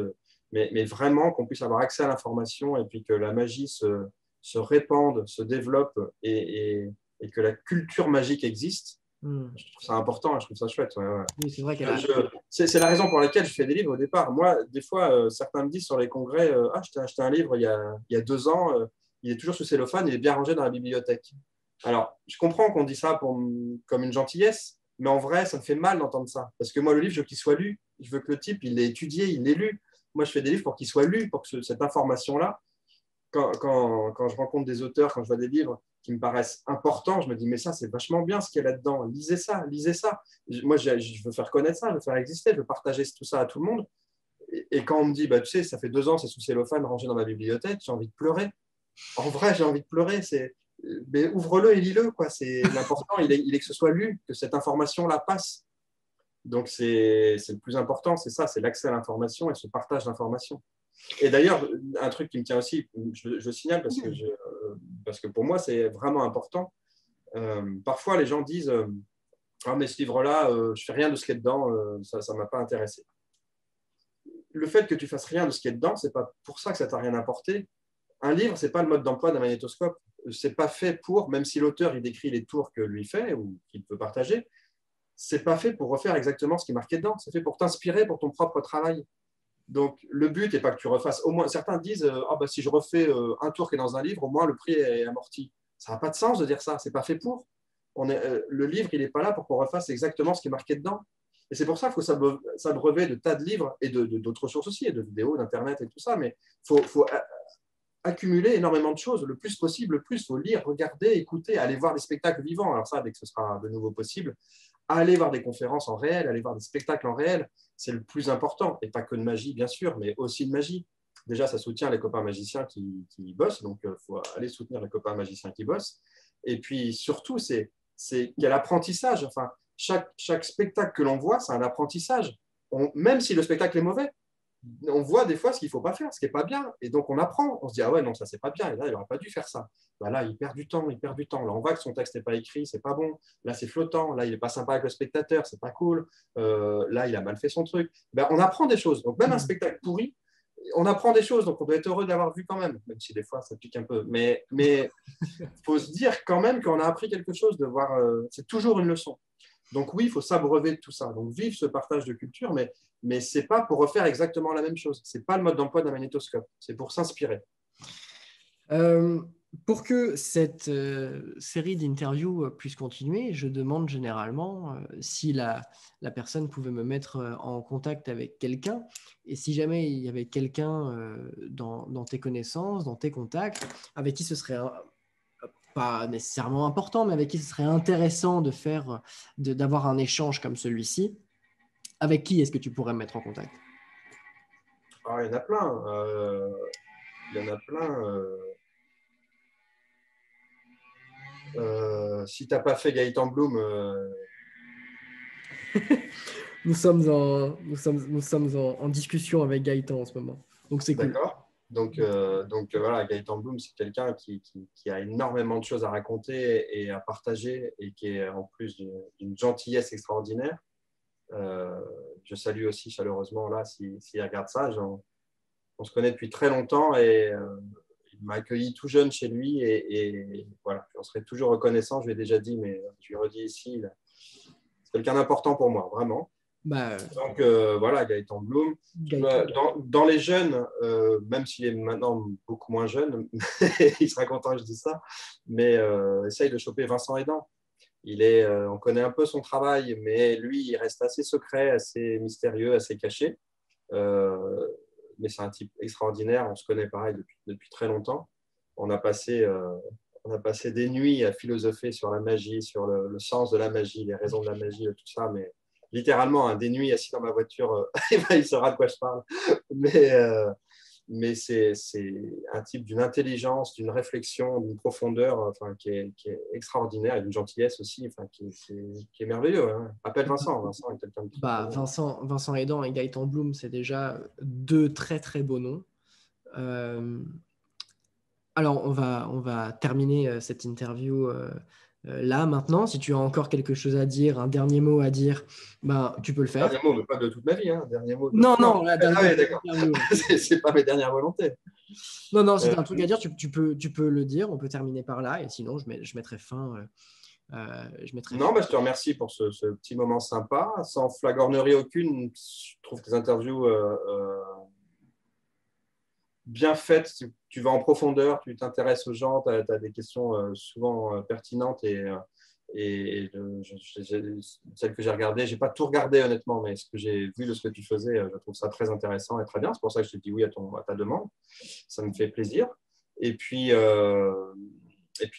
mais vraiment qu'on puisse avoir accès à l'information et puis que la magie se répande, se développe et que la culture magique existe. Je trouve ça important, je trouve ça chouette. Oui, c'est vrai c'est la raison pour laquelle je fais des livres au départ. Moi, des fois, certains me disent sur les congrès, je t'ai acheté un livre il y a 2 ans, il est toujours sous cellophane, il est bien rangé dans la bibliothèque. Alors, je comprends qu'on dit ça comme une gentillesse, mais en vrai, ça me fait mal d'entendre ça. Parce que moi, le livre, je veux qu'il soit lu. Je veux que le type, il l'ait étudié, il l'ait lu. Moi, je fais des livres pour qu'il soit lu, pour que cette information-là, quand je rencontre des auteurs, quand je vois des livres qui me paraissent importants, je me dis, mais ça, c'est vachement bien ce qu'il y a là-dedans. Lisez ça, lisez ça. Moi, je veux faire connaître ça, je veux faire exister, je veux partager tout ça à tout le monde. Et quand on me dit, tu sais, ça fait 2 ans, c'est sous cellophane rangé dans ma bibliothèque, j'ai envie de pleurer. En vrai, j'ai envie de pleurer. Mais ouvre-le et lis-le, quoi. L'important, il est que ce soit lu, que cette information-là passe. Donc, c'est le plus important, c'est ça, c'est l'accès à l'information et ce partage d'informations. Et d'ailleurs, un truc qui me tient aussi, je le signale parce que pour moi, c'est vraiment important. Parfois, les gens disent ah, mais ce livre-là, je ne fais rien de ce qui est dedans, ça ne m'a pas intéressé. Le fait que tu fasses rien de ce qui est dedans, ce n'est pas pour ça que ça t'a rien apporté. Un livre, ce n'est pas le mode d'emploi d'un magnétoscope. Ce n'est pas fait pour, même si l'auteur il décrit les tours que lui fait ou qu'il peut partager, ce n'est pas fait pour refaire exactement ce qui est marqué dedans. C'est fait pour t'inspirer pour ton propre travail. Donc, le but n'est pas que tu refasses. Au moins, certains disent ah, bah, si je refais un tour qui est dans un livre, au moins le prix est amorti. Ça n'a pas de sens de dire ça. Ce n'est pas fait pour. Le livre, il n'est pas là pour qu'on refasse exactement ce qui est marqué dedans. Et c'est pour ça qu'il faut s'abreuver de tas de livres et d'autres sources aussi, et de vidéos, d'Internet et tout ça. Mais il faut accumuler énormément de choses, le plus possible, le plus. Il faut lire, regarder, écouter, aller voir des spectacles vivants. Alors ça, dès que ce sera de nouveau possible, aller voir des conférences en réel, aller voir des spectacles en réel, c'est le plus important. Et pas que de magie, bien sûr, mais aussi de magie. Déjà, ça soutient les copains magiciens qui bossent, donc il faut aller soutenir les copains magiciens qui bossent. Et puis surtout, c'est qu'il y a l'apprentissage. Enfin, chaque spectacle que l'on voit, c'est un apprentissage. Même si le spectacle est mauvais, on voit des fois ce qu'il ne faut pas faire, ce qui n'est pas bien. Et donc, on apprend. On se dit, ah ouais, non, ça, c'est pas bien. Et là, il n'aurait pas dû faire ça. Bah là, il perd du temps, il perd du temps. Là, on voit que son texte n'est pas écrit, c'est pas bon. Là, c'est flottant. Là, il n'est pas sympa avec le spectateur, c'est pas cool. Là, il a mal fait son truc. Ben, on apprend des choses. Donc, même un spectacle pourri, on apprend des choses. Donc, on doit être heureux de l'avoir vu quand même si des fois, ça pique un peu. Mais il faut se dire quand même qu'on a appris quelque chose, de voir. C'est toujours une leçon. Donc oui, il faut s'abreuver de tout ça. Donc vivre ce partage de culture, mais ce n'est pas pour refaire exactement la même chose. Ce n'est pas le mode d'emploi d'un magnétoscope. C'est pour s'inspirer. Pour que cette série d'interviews puisse continuer, je demande généralement si la personne pouvait me mettre en contact avec quelqu'un. Et si jamais il y avait quelqu'un dans tes connaissances, dans tes contacts, avec qui ce serait pas nécessairement important, mais avec qui ce serait intéressant d'avoir un échange comme celui-ci, avec qui est-ce que tu pourrais me mettre en contact? Il y en a plein. Il y en a plein. Si tu n'as pas fait Gaëtan Bloom, nous sommes en discussion avec Gaëtan en ce moment. Donc c'est cool. D'accord. Donc voilà, Gaëtan Bloom, c'est quelqu'un qui a énormément de choses à raconter et à partager et qui est en plus d'une gentillesse extraordinaire. Je salue aussi chaleureusement là s'il regarde ça. On se connaît depuis très longtemps et il m'a accueilli tout jeune chez lui et voilà, on serait toujours reconnaissant. Je l'ai déjà dit, mais je lui redis ici, c'est quelqu'un d'important pour moi, vraiment. Donc voilà, Gaëtan Bloom. Dans les jeunes, même s'il est maintenant beaucoup moins jeune, il sera content que je dise ça, mais essaye de choper Vincent Aidant. On connaît un peu son travail, mais lui, il reste assez secret, assez mystérieux, assez caché. Mais c'est un type extraordinaire. On se connaît pareil depuis très longtemps. On a passé des nuits à philosopher sur la magie, sur le sens de la magie, les raisons de la magie, tout ça. Mais littéralement, des nuits assis dans ma voiture, il saura de quoi je parle. Mais c'est un type d'une intelligence, d'une réflexion, d'une profondeur qui est extraordinaire et d'une gentillesse aussi qui est merveilleux. Hein. Appelle Vincent. Vincent est quelqu'un de Vincent Aidant et Gaëtan Bloom, c'est déjà deux très très beaux noms. Alors, on va terminer cette interview là, maintenant. Si tu as encore quelque chose à dire, un dernier mot à dire, tu peux le faire. Dernier mot, mais pas de toute ma vie. Hein. Dernier mot non, la dernière d'accord. C'est pas mes dernières volontés. Non, si tu as un truc à dire, tu peux le dire. On peut terminer par là. Et sinon, je mettrai fin. Je te remercie pour ce petit moment sympa. Sans flagornerie aucune, je trouve tes interviews bien faites. Tu vas en profondeur, tu t'intéresses aux gens, tu as des questions souvent pertinentes et celle que j'ai regardée, je n'ai pas tout regardé honnêtement, mais ce que j'ai vu de ce que tu faisais, je trouve ça très intéressant et très bien. C'est pour ça que je te dis oui à ta demande. Ça me fait plaisir. Et puis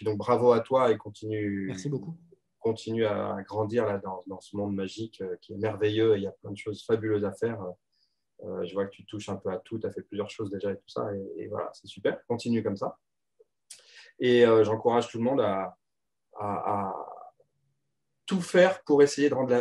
donc bravo à toi et continue. Merci beaucoup. Continue à grandir là, dans ce monde magique qui est merveilleux et il y a plein de choses fabuleuses à faire. Je vois que tu touches un peu à tout, tu as fait plusieurs choses déjà et tout ça. Et voilà, c'est super. Continue comme ça. Et j'encourage tout le monde à tout faire pour essayer de rendre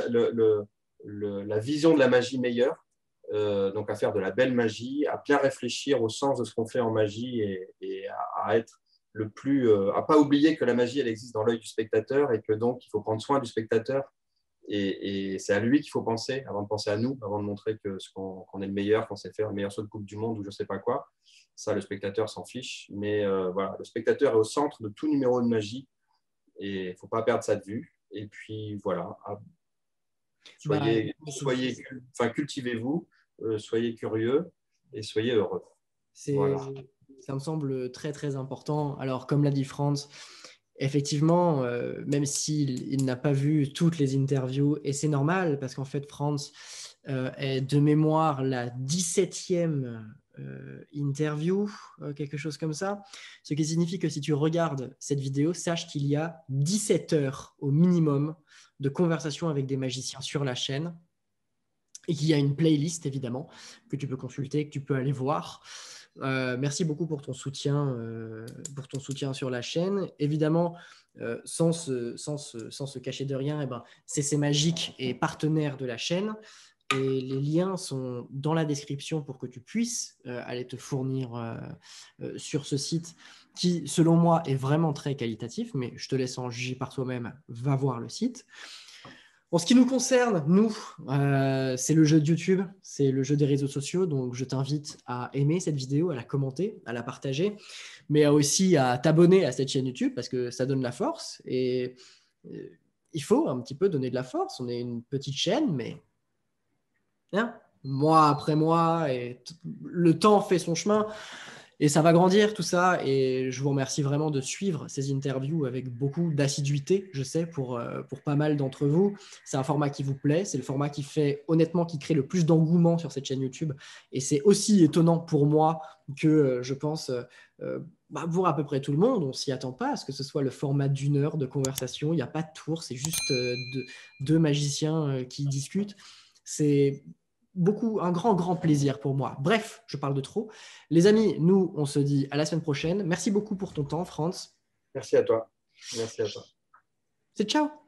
la vision de la magie meilleure. donc à faire de la belle magie, à bien réfléchir au sens de ce qu'on fait en magie et à être le plus, à pas oublier que la magie, elle existe dans l'œil du spectateur et que donc il faut prendre soin du spectateur et c'est à lui qu'il faut penser avant de penser à nous, avant de montrer qu'on est le meilleur, qu'on sait faire le meilleur saut de coupe du monde ou je sais pas quoi. Ça, le spectateur s'en fiche, mais voilà, le spectateur est au centre de tout numéro de magie et il ne faut pas perdre ça de vue. Et puis voilà, cultivez-vous, soyez curieux et soyez heureux. Voilà. Ça me semble très, très important. Alors, comme l'a dit Franz, effectivement, même s'il n'a pas vu toutes les interviews, et c'est normal, parce qu'en fait, Franz est de mémoire la 17e interview, quelque chose comme ça. Ce qui signifie que si tu regardes cette vidéo, sache qu'il y a 17 heures au minimum de conversation avec des magiciens sur la chaîne et qu'il y a une playlist, évidemment, que tu peux consulter, que tu peux aller voir. Merci beaucoup pour ton soutien sur la chaîne. Évidemment, sans se cacher de rien, CC Magique est partenaire de la chaîne et les liens sont dans la description pour que tu puisses aller te fournir sur ce site qui, selon moi, est vraiment très qualitatif, mais je te laisse en juger par toi-même, va voir le site. En ce qui nous concerne, nous, c'est le jeu de YouTube, c'est le jeu des réseaux sociaux. Donc, je t'invite à aimer cette vidéo, à la commenter, à la partager, mais aussi à t'abonner à cette chaîne YouTube parce que ça donne la force. Et il faut un petit peu donner de la force. On est une petite chaîne, mais mois après mois, et le temps fait son chemin. Et ça va grandir tout ça et je vous remercie vraiment de suivre ces interviews avec beaucoup d'assiduité, je sais, pour pas mal d'entre vous. C'est un format qui vous plaît, c'est le format qui crée le plus d'engouement sur cette chaîne YouTube et c'est aussi étonnant pour moi que je pense pour à peu près tout le monde, on ne s'y attend pas à ce que ce soit le format d'1 heure de conversation, il n'y a pas de tour, c'est juste deux magiciens qui discutent. C'est un grand plaisir pour moi. Bref, je parle de trop. Les amis, nous, on se dit à la semaine prochaine. Merci beaucoup pour ton temps, Franz. Merci à toi. Merci à toi. C'est ciao.